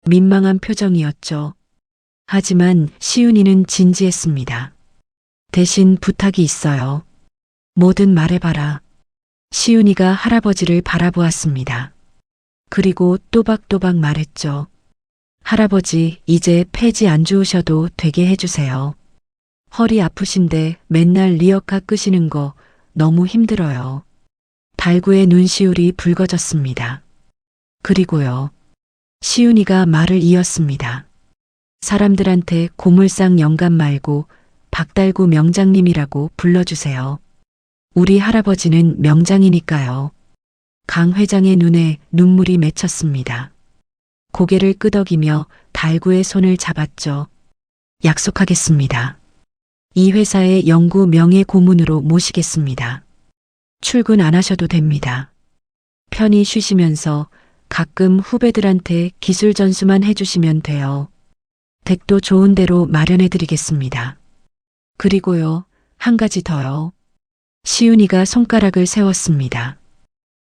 민망한 표정이었죠. 하지만 시윤이는 진지했습니다. 대신 부탁이 있어요. 뭐든 말해봐라. 시윤이가 할아버지를 바라보았습니다. 그리고 또박또박 말했죠. 할아버지, 이제 폐지 안 주우셔도 되게 해주세요. 허리 아프신데 맨날 리어카 끄시는 거 너무 힘들어요. 달구의 눈시울이 붉어졌습니다. 그리고요. 시윤이가 말을 이었습니다. 사람들한테 고물상 영감 말고 박달구 명장님이라고 불러주세요. 우리 할아버지는 명장이니까요. 강 회장의 눈에 눈물이 맺혔습니다. 고개를 끄덕이며 달구의 손을 잡았죠. 약속하겠습니다. 이 회사의 영구 명예 고문으로 모시겠습니다. 출근 안 하셔도 됩니다. 편히 쉬시면서 가끔 후배들한테 기술 전수만 해주시면 돼요. 댁도 좋은 데로 마련해 드리겠습니다. 그리고요, 한 가지 더요. 시윤이가 손가락을 세웠습니다.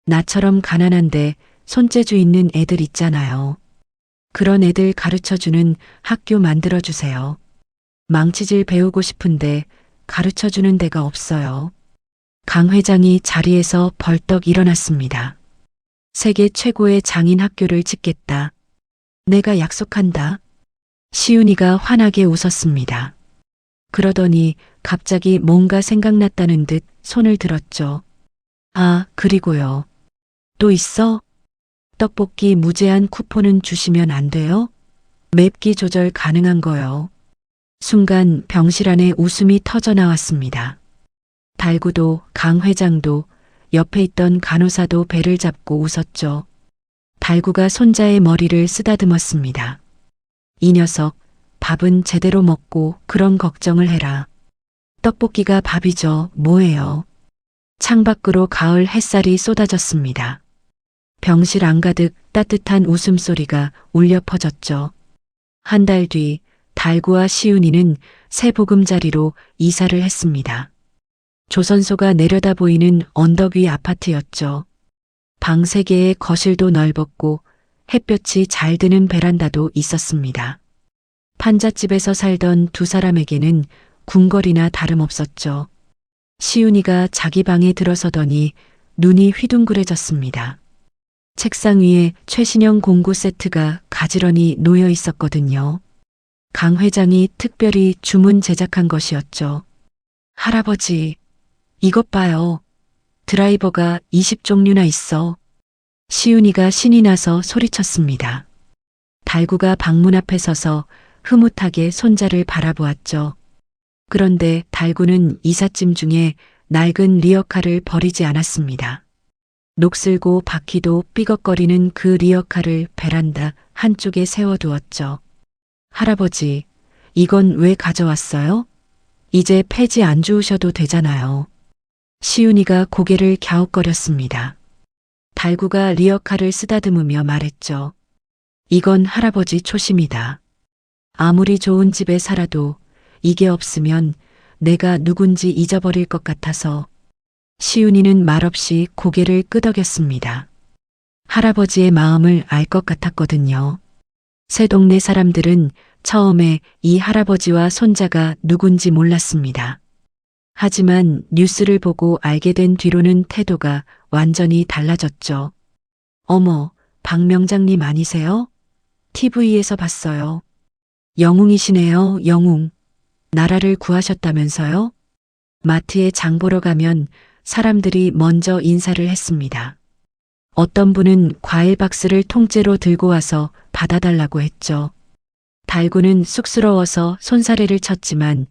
나처럼 가난한데 손재주 있는 애들 있잖아요. 그런 애들 가르쳐주는 학교 만들어주세요. 망치질 배우고 싶은데 가르쳐주는 데가 없어요. 강 회장이 자리에서 벌떡 일어났습니다. 세계 최고의 장인 학교를 짓겠다. 내가 약속한다. 시윤이가 환하게 웃었습니다. 그러더니 갑자기 뭔가 생각났다는 듯 손을 들었죠. 아, 그리고요. 또 있어? 떡볶이 무제한 쿠폰은 주시면 안 돼요? 맵기 조절 가능한 거요. 순간 병실 안에 웃음이 터져 나왔습니다. 달구도 강 회장도 옆에 있던 간호사도 배를 잡고 웃었죠. 달구가 손자의 머리를 쓰다듬었습니다. 이 녀석, 밥은 제대로 먹고 그런 걱정을 해라. 떡볶이가 밥이죠. 뭐예요? 창밖으로 가을 햇살이 쏟아졌습니다. 병실 안가득 따뜻한 웃음소리가 울려 퍼졌죠. 한 달 뒤 달구와 시윤이는 새 보금자리로 이사를 했습니다. 조선소가 내려다 보이는 언덕 위 아파트였죠. 방 3개에 거실도 넓었고 햇볕이 잘 드는 베란다도 있었습니다. 판잣집에서 살던 두 사람에게는 궁궐이나 다름없었죠. 시윤이가 자기 방에 들어서더니 눈이 휘둥그레졌습니다. 책상 위에 최신형 공구 세트가 가지런히 놓여 있었거든요. 강 회장이 특별히 주문 제작한 것이었죠. 할아버지, 이것 봐요. 드라이버가 20종류나 있어. 시윤이가 신이 나서 소리쳤습니다. 달구가 방문 앞에 서서 흐뭇하게 손자를 바라보았죠. 그런데 달구는 이삿짐 중에 낡은 리어카를 버리지 않았습니다. 녹슬고 바퀴도 삐걱거리는 그 리어카를 베란다 한쪽에 세워두었죠. 할아버지, 이건 왜 가져왔어요? 이제 폐지 안 주우셔도 되잖아요. 시윤이가 고개를 갸웃거렸습니다. 달구가 리어카를 쓰다듬으며 말했죠. 이건 할아버지 초심이다. 아무리 좋은 집에 살아도 이게 없으면 내가 누군지 잊어버릴 것 같아서. 시윤이는 말없이 고개를 끄덕였습니다. 할아버지의 마음을 알 것 같았거든요. 새 동네 사람들은 처음에 이 할아버지와 손자가 누군지 몰랐습니다. 하지만 뉴스를 보고 알게 된 뒤로는 태도가 완전히 달라졌죠. 어머, 박 명장님 아니세요? TV에서 봤어요. 영웅이시네요, 영웅. 나라를 구하셨다면서요? 마트에 장 보러 가면 사람들이 먼저 인사를 했습니다. 어떤 분은 과일 박스를 통째로 들고 와서 받아달라고 했죠. 달구는 쑥스러워서 손사래를 쳤지만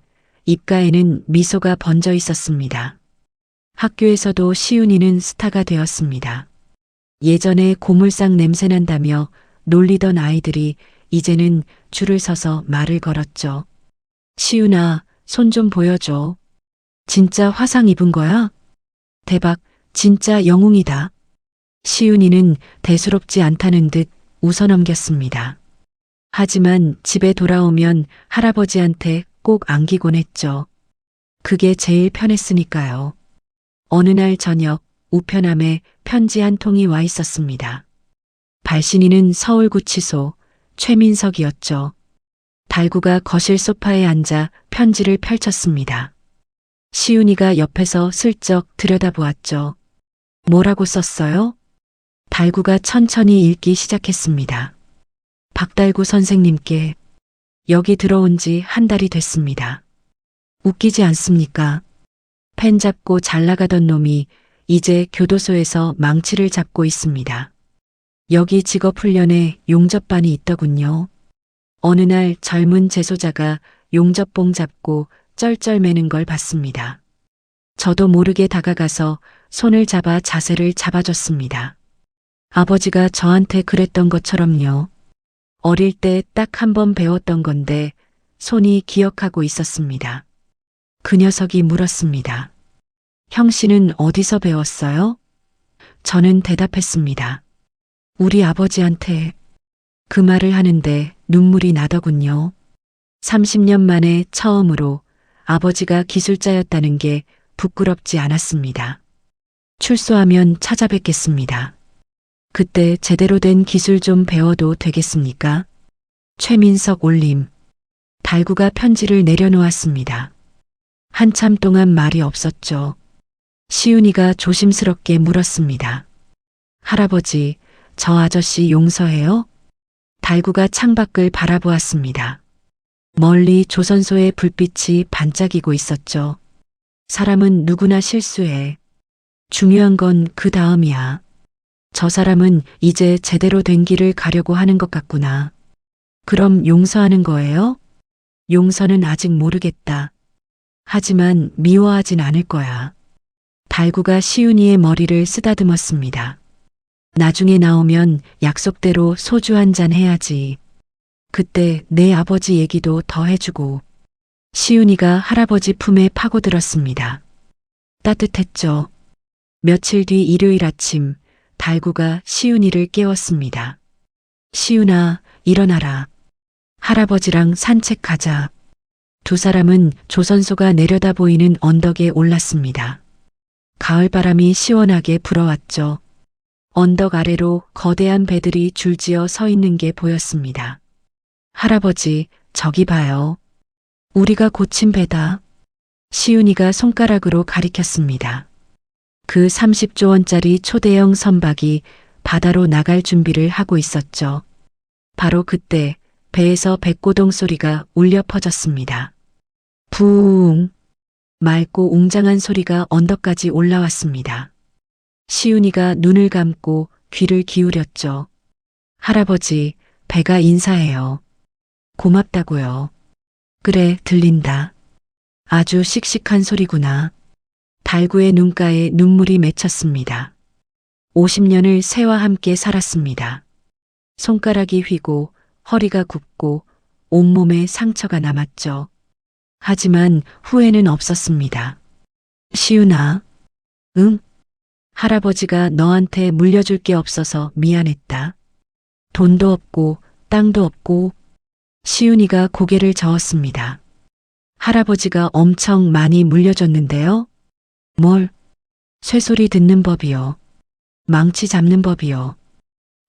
입가에는 미소가 번져 있었습니다. 학교에서도 시윤이는 스타가 되었습니다. 예전에 고물상 냄새난다며 놀리던 아이들이 이제는 줄을 서서 말을 걸었죠. 시윤아, 손 좀 보여줘. 진짜 화상 입은 거야? 대박, 진짜 영웅이다. 시윤이는 대수롭지 않다는 듯 웃어넘겼습니다. 하지만 집에 돌아오면 할아버지한테 꼭 안기곤 했죠. 그게 제일 편했으니까요. 어느 날 저녁 우편함에 편지 한 통이 와 있었습니다. 발신인은 서울구치소 최민석이었죠. 달구가 거실 소파에 앉아 편지를 펼쳤습니다. 시윤이가 옆에서 슬쩍 들여다보았죠. 뭐라고 썼어요? 달구가 천천히 읽기 시작했습니다. 박달구 선생님께 여기 들어온 지 한 달이 됐습니다. 웃기지 않습니까? 펜 잡고 잘 나가던 놈이 이제 교도소에서 망치를 잡고 있습니다. 여기 직업훈련에 용접반이 있더군요. 어느 날 젊은 재소자가 용접봉 잡고 쩔쩔매는 걸 봤습니다. 저도 모르게 다가가서 손을 잡아 자세를 잡아줬습니다. 아버지가 저한테 그랬던 것처럼요. 어릴 때 딱 한 번 배웠던 건데 손이 기억하고 있었습니다. 그 녀석이 물었습니다. 형 씨는 어디서 배웠어요? 저는 대답했습니다. 우리 아버지한테. 그 말을 하는데 눈물이 나더군요. 30년 만에 처음으로 아버지가 기술자였다는 게 부끄럽지 않았습니다. 출소하면 찾아뵙겠습니다. 그때 제대로 된 기술 좀 배워도 되겠습니까? 최민석 올림. 달구가 편지를 내려놓았습니다. 한참 동안 말이 없었죠. 시윤이가 조심스럽게 물었습니다. 할아버지, 저 아저씨 용서해요? 달구가 창밖을 바라보았습니다. 멀리 조선소의 불빛이 반짝이고 있었죠. 사람은 누구나 실수해. 중요한 건 그 다음이야. 저 사람은 이제 제대로 된 길을 가려고 하는 것 같구나. 그럼 용서하는 거예요? 용서는 아직 모르겠다. 하지만 미워하진 않을 거야. 달구가 시윤이의 머리를 쓰다듬었습니다. 나중에 나오면 약속대로 소주 한 잔 해야지. 그때 내 아버지 얘기도 더 해주고. 시윤이가 할아버지 품에 파고들었습니다. 따뜻했죠. 며칠 뒤 일요일 아침, 달구가 시윤이를 깨웠습니다. 시윤아, 일어나라. 할아버지랑 산책하자. 두 사람은 조선소가 내려다 보이는 언덕에 올랐습니다. 가을바람이 시원하게 불어왔죠. 언덕 아래로 거대한 배들이 줄지어 서 있는 게 보였습니다. 할아버지, 저기 봐요. 우리가 고친 배다. 시윤이가 손가락으로 가리켰습니다. 그 30조 원짜리 초대형 선박이 바다로 나갈 준비를 하고 있었죠. 바로 그때 배에서 백고동 소리가 울려 퍼졌습니다. 부웅. 맑고 웅장한 소리가 언덕까지 올라왔습니다. 시윤이가 눈을 감고 귀를 기울였죠. 할아버지, 배가 인사해요. 고맙다고요. 그래, 들린다. 아주 씩씩한 소리구나. 달구의 눈가에 눈물이 맺혔습니다. 50년을 새와 함께 살았습니다. 손가락이 휘고 허리가 굽고 온몸에 상처가 남았죠. 하지만 후회는 없었습니다. 시윤아, 응? 할아버지가 너한테 물려줄 게 없어서 미안했다. 돈도 없고 땅도 없고. 시윤이가 고개를 저었습니다. 할아버지가 엄청 많이 물려줬는데요. 뭘? 쇠소리 듣는 법이요. 망치 잡는 법이요.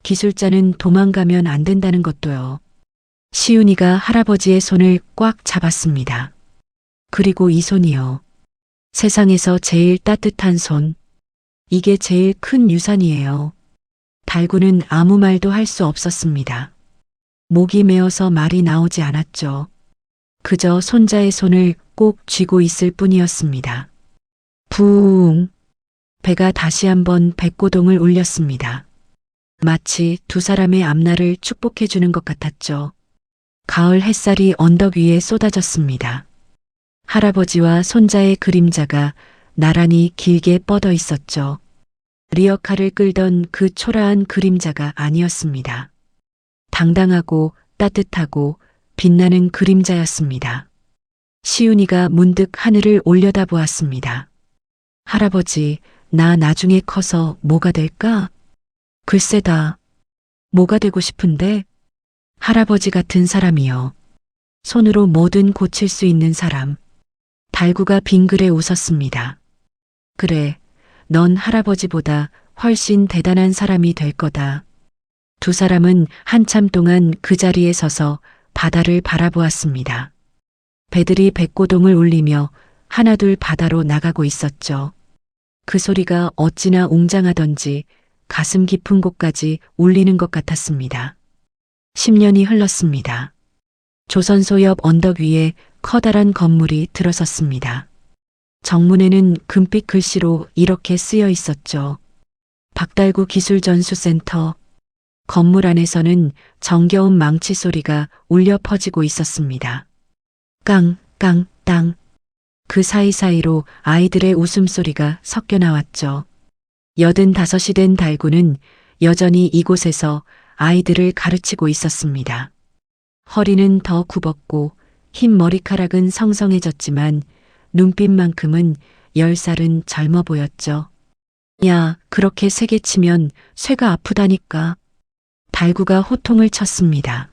기술자는 도망가면 안 된다는 것도요. 시윤이가 할아버지의 손을 꽉 잡았습니다. 그리고 이 손이요. 세상에서 제일 따뜻한 손. 이게 제일 큰 유산이에요. 달구는 아무 말도 할 수 없었습니다. 목이 메어서 말이 나오지 않았죠. 그저 손자의 손을 꼭 쥐고 있을 뿐이었습니다. 부웅. 배가 다시 한번 백고동을 울렸습니다. 마치 두 사람의 앞날을 축복해 주는 것 같았죠. 가을 햇살이 언덕 위에 쏟아졌습니다. 할아버지와 손자의 그림자가 나란히 길게 뻗어 있었죠. 리어카를 끌던 그 초라한 그림자가 아니었습니다. 당당하고 따뜻하고 빛나는 그림자였습니다. 시윤이가 문득 하늘을 올려다보았습니다. 할아버지, 나 나중에 커서 뭐가 될까? 글쎄다. 뭐가 되고 싶은데? 할아버지 같은 사람이요. 손으로 뭐든 고칠 수 있는 사람. 달구가 빙그레 웃었습니다. 그래, 넌 할아버지보다 훨씬 대단한 사람이 될 거다. 두 사람은 한참 동안 그 자리에 서서 바다를 바라보았습니다. 배들이 백고동을 울리며 하나둘 바다로 나가고 있었죠. 그 소리가 어찌나 웅장하던지 가슴 깊은 곳까지 울리는 것 같았습니다. 10년이 흘렀습니다. 조선소 옆 언덕 위에 커다란 건물이 들어섰습니다. 정문에는 금빛 글씨로 이렇게 쓰여 있었죠. 박달구 기술전수센터. 건물 안에서는 정겨운 망치 소리가 울려 퍼지고 있었습니다. 깡, 깡, 땅. 그 사이사이로 아이들의 웃음소리가 섞여 나왔죠. 85이 된 달구는 여전히 이곳에서 아이들을 가르치고 있었습니다. 허리는 더 굽었고 흰 머리카락은 성성해졌지만 눈빛만큼은 10살은 젊어 보였죠. 야, 그렇게 세게 치면 쇠가 아프다니까. 달구가 호통을 쳤습니다.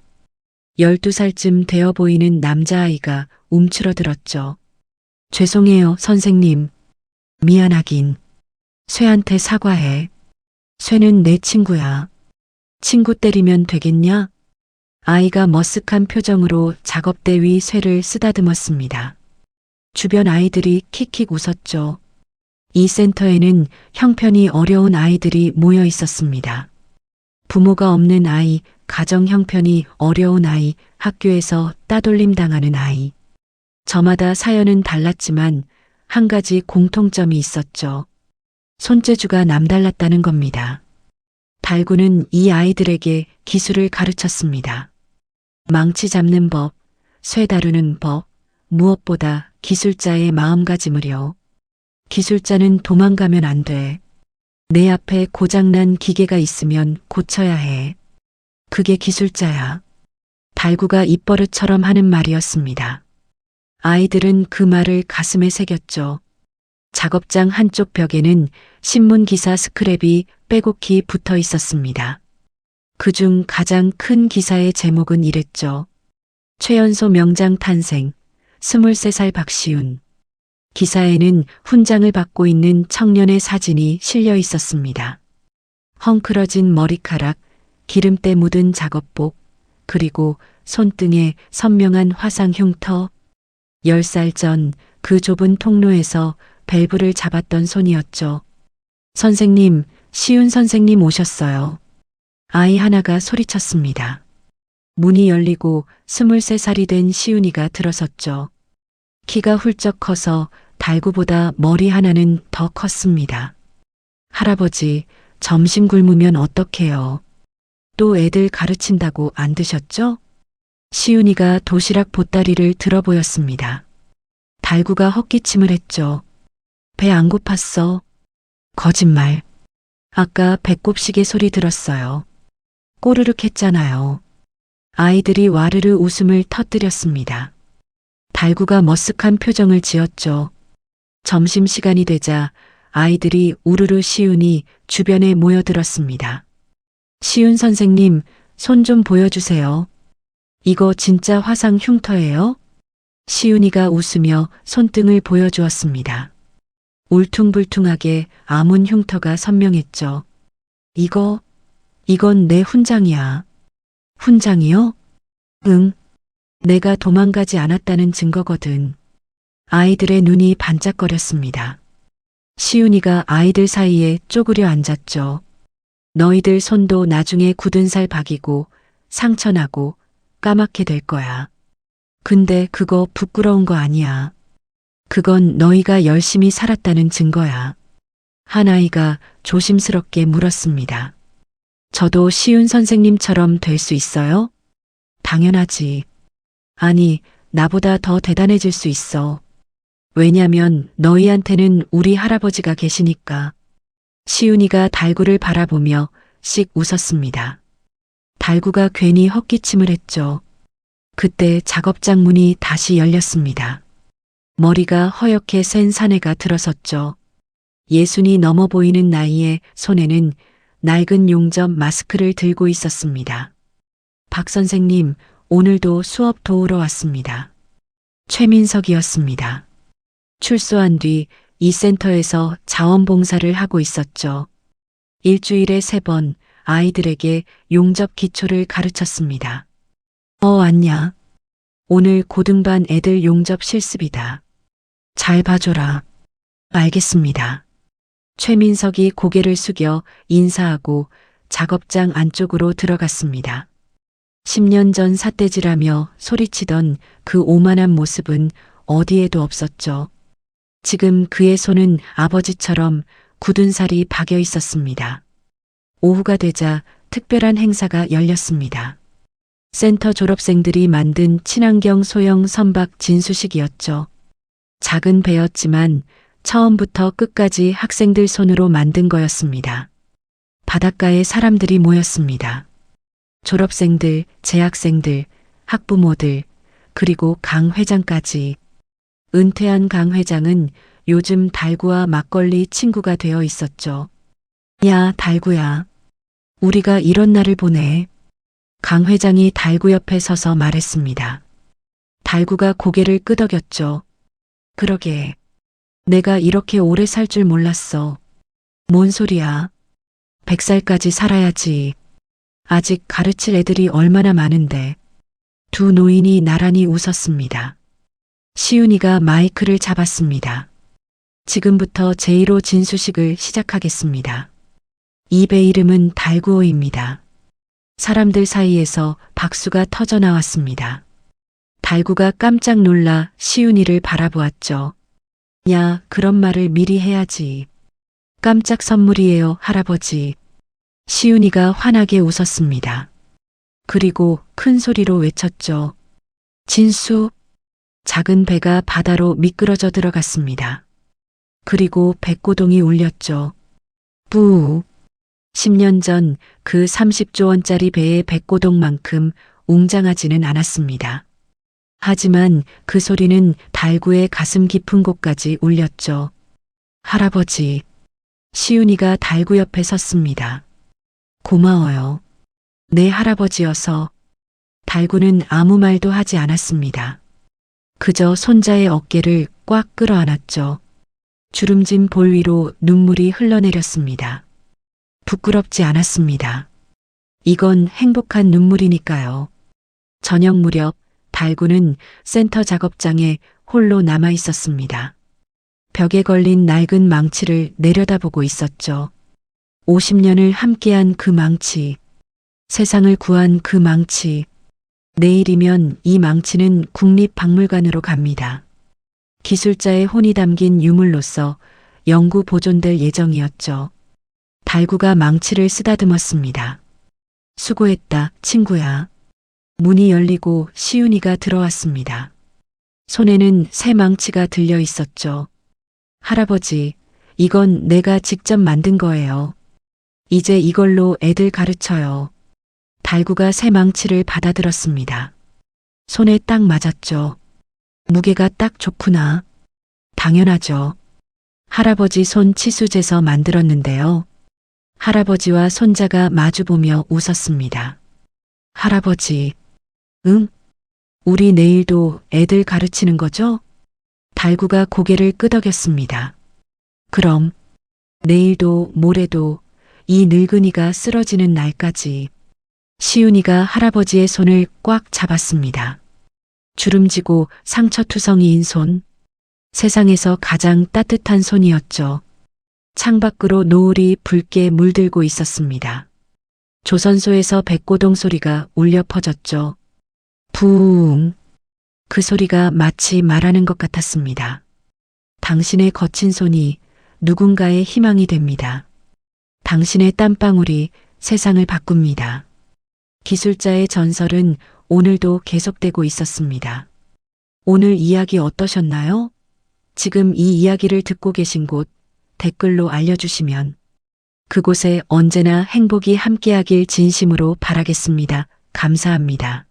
12살쯤 되어 보이는 남자아이가 움츠러들었죠. 죄송해요, 선생님. 미안하긴. 쇠한테 사과해. 쇠는 내 친구야. 친구 때리면 되겠냐? 아이가 머쓱한 표정으로 작업대 위 쇠를 쓰다듬었습니다. 주변 아이들이 킥킥 웃었죠. 이 센터에는 형편이 어려운 아이들이 모여 있었습니다. 부모가 없는 아이, 가정 형편이 어려운 아이, 학교에서 따돌림 당하는 아이. 저마다 사연은 달랐지만 한 가지 공통점이 있었죠. 손재주가 남달랐다는 겁니다. 달구는 이 아이들에게 기술을 가르쳤습니다. 망치 잡는 법, 쇠 다루는 법, 무엇보다 기술자의 마음가짐을요. 기술자는 도망가면 안 돼. 내 앞에 고장난 기계가 있으면 고쳐야 해. 그게 기술자야. 달구가 입버릇처럼 하는 말이었습니다. 아이들은 그 말을 가슴에 새겼죠. 작업장 한쪽 벽에는 신문기사 스크랩이 빼곡히 붙어 있었습니다. 그중 가장 큰 기사의 제목은 이랬죠. 최연소 명장 탄생, 23살 박시훈. 기사에는 훈장을 받고 있는 청년의 사진이 실려 있었습니다. 헝클어진 머리카락, 기름때 묻은 작업복, 그리고 손등에 선명한 화상 흉터. 10살 전 그 좁은 통로에서 밸브를 잡았던 손이었죠. 선생님, 시훈 선생님 오셨어요. 아이 하나가 소리쳤습니다. 문이 열리고 23살이 된 시훈이가 들어섰죠. 키가 훌쩍 커서 달구보다 머리 하나는 더 컸습니다. 할아버지, 점심 굶으면 어떡해요? 또 애들 가르친다고 안 드셨죠? 시훈이가 도시락 보따리를 들어 보였습니다. 달구가 헛기침을 했죠. 배 안 고팠어? 거짓말. 아까 배꼽시계 소리 들었어요. 꼬르륵 했잖아요. 아이들이 와르르 웃음을 터뜨렸습니다. 달구가 머쓱한 표정을 지었죠. 점심시간이 되자 아이들이 우르르 시훈이 주변에 모여들었습니다. 시훈 선생님, 손 좀 보여주세요. 이거 진짜 화상 흉터예요? 시훈이가 웃으며 손등을 보여주었습니다. 울퉁불퉁하게 아문 흉터가 선명했죠. 이건 내 훈장이야. 훈장이요? 응. 내가 도망가지 않았다는 증거거든. 아이들의 눈이 반짝거렸습니다. 시훈이가 아이들 사이에 쪼그려 앉았죠. 너희들 손도 나중에 굳은 살 박이고 상처나고 까맣게 될 거야. 근데 그거 부끄러운 거 아니야. 그건 너희가 열심히 살았다는 증거야. 한 아이가 조심스럽게 물었습니다. 저도 시훈 선생님처럼 될 수 있어요? 당연하지. 아니, 나보다 더 대단해질 수 있어. 왜냐면 너희한테는 우리 할아버지가 계시니까. 시훈이가 달구를 바라보며 씩 웃었습니다. 달구가 괜히 헛기침을 했죠. 그때 작업장 문이 다시 열렸습니다. 머리가 허옇게 센 사내가 들어섰죠. 60이 넘어 보이는 나이에 손에는 낡은 용접 마스크를 들고 있었습니다. 박 선생님, 오늘도 수업 도우러 왔습니다. 최민석이었습니다. 출소한 뒤 이 센터에서 자원봉사를 하고 있었죠. 일주일에 3번 아이들에게 용접 기초를 가르쳤습니다. 왔냐? 오늘 고등반 애들 용접 실습이다. 잘 봐줘라. 알겠습니다. 최민석이 고개를 숙여 인사하고 작업장 안쪽으로 들어갔습니다. 10년 전 삿대질하며 소리치던 그 오만한 모습은 어디에도 없었죠. 지금 그의 손은 아버지처럼 굳은 살이 박여 있었습니다. 오후가 되자 특별한 행사가 열렸습니다. 센터 졸업생들이 만든 친환경 소형 선박 진수식이었죠. 작은 배였지만 처음부터 끝까지 학생들 손으로 만든 거였습니다. 바닷가에 사람들이 모였습니다. 졸업생들, 재학생들, 학부모들, 그리고 강 회장까지. 은퇴한 강 회장은 요즘 달구와 막걸리 친구가 되어 있었죠. 야, 달구야. 우리가 이런 날을 보내. 강 회장이 달구 옆에 서서 말했습니다. 달구가 고개를 끄덕였죠. 그러게. 내가 이렇게 오래 살 줄 몰랐어. 뭔 소리야. 100살까지 살아야지. 아직 가르칠 애들이 얼마나 많은데. 두 노인이 나란히 웃었습니다. 시훈이가 마이크를 잡았습니다. 지금부터 제1호 진수식을 시작하겠습니다. 이 배 이름은 달구호입니다. 사람들 사이에서 박수가 터져 나왔습니다. 달구가 깜짝 놀라 시훈이를 바라보았죠. 야, 그런 말을 미리 해야지. 깜짝 선물이에요, 할아버지. 시윤이가 환하게 웃었습니다. 그리고 큰 소리로 외쳤죠. 진수. 작은 배가 바다로 미끄러져 들어갔습니다. 그리고 백고동이 울렸죠. 뿌. 10년 전 그 30조 원짜리 배의 백고동만큼 웅장하지는 않았습니다. 하지만 그 소리는 달구의 가슴 깊은 곳까지 울렸죠. 할아버지. 시윤이가 달구 옆에 섰습니다. 고마워요. 내 할아버지여서. 달구는 아무 말도 하지 않았습니다. 그저 손자의 어깨를 꽉 끌어안았죠. 주름진 볼 위로 눈물이 흘러내렸습니다. 부끄럽지 않았습니다. 이건 행복한 눈물이니까요. 저녁 무렵 달구는 센터 작업장에 홀로 남아 있었습니다. 벽에 걸린 낡은 망치를 내려다보고 있었죠. 50년을 함께한 그 망치, 세상을 구한 그 망치. 내일이면 이 망치는 국립박물관으로 갑니다. 기술자의 혼이 담긴 유물로서 영구 보존될 예정이었죠. 달구가 망치를 쓰다듬었습니다. 수고했다, 친구야. 문이 열리고 시윤이가 들어왔습니다. 손에는 새 망치가 들려 있었죠. 할아버지, 이건 내가 직접 만든 거예요. 이제 이걸로 애들 가르쳐요. 달구가 새 망치를 받아들었습니다. 손에 딱 맞았죠. 무게가 딱 좋구나. 당연하죠. 할아버지 손 치수제서 만들었는데요. 할아버지와 손자가 마주보며 웃었습니다. 할아버지, 응? 우리 내일도 애들 가르치는 거죠? 달구가 고개를 끄덕였습니다. 그럼 내일도 모레도 이 늙은이가 쓰러지는 날까지. 시윤이가 할아버지의 손을 꽉 잡았습니다. 주름지고 상처투성이인 손. 세상에서 가장 따뜻한 손이었죠. 창밖으로 노을이 붉게 물들고 있었습니다. 조선소에서 백고동 소리가 울려 퍼졌죠. 부웅. 그 소리가 마치 말하는 것 같았습니다. 당신의 거친 손이 누군가의 희망이 됩니다. 당신의 땀방울이 세상을 바꿉니다. 기술자의 전설은 오늘도 계속되고 있었습니다. 오늘 이야기 어떠셨나요? 지금 이 이야기를 듣고 계신 곳 댓글로 알려주시면 그곳에 언제나 행복이 함께하길 진심으로 바라겠습니다. 감사합니다.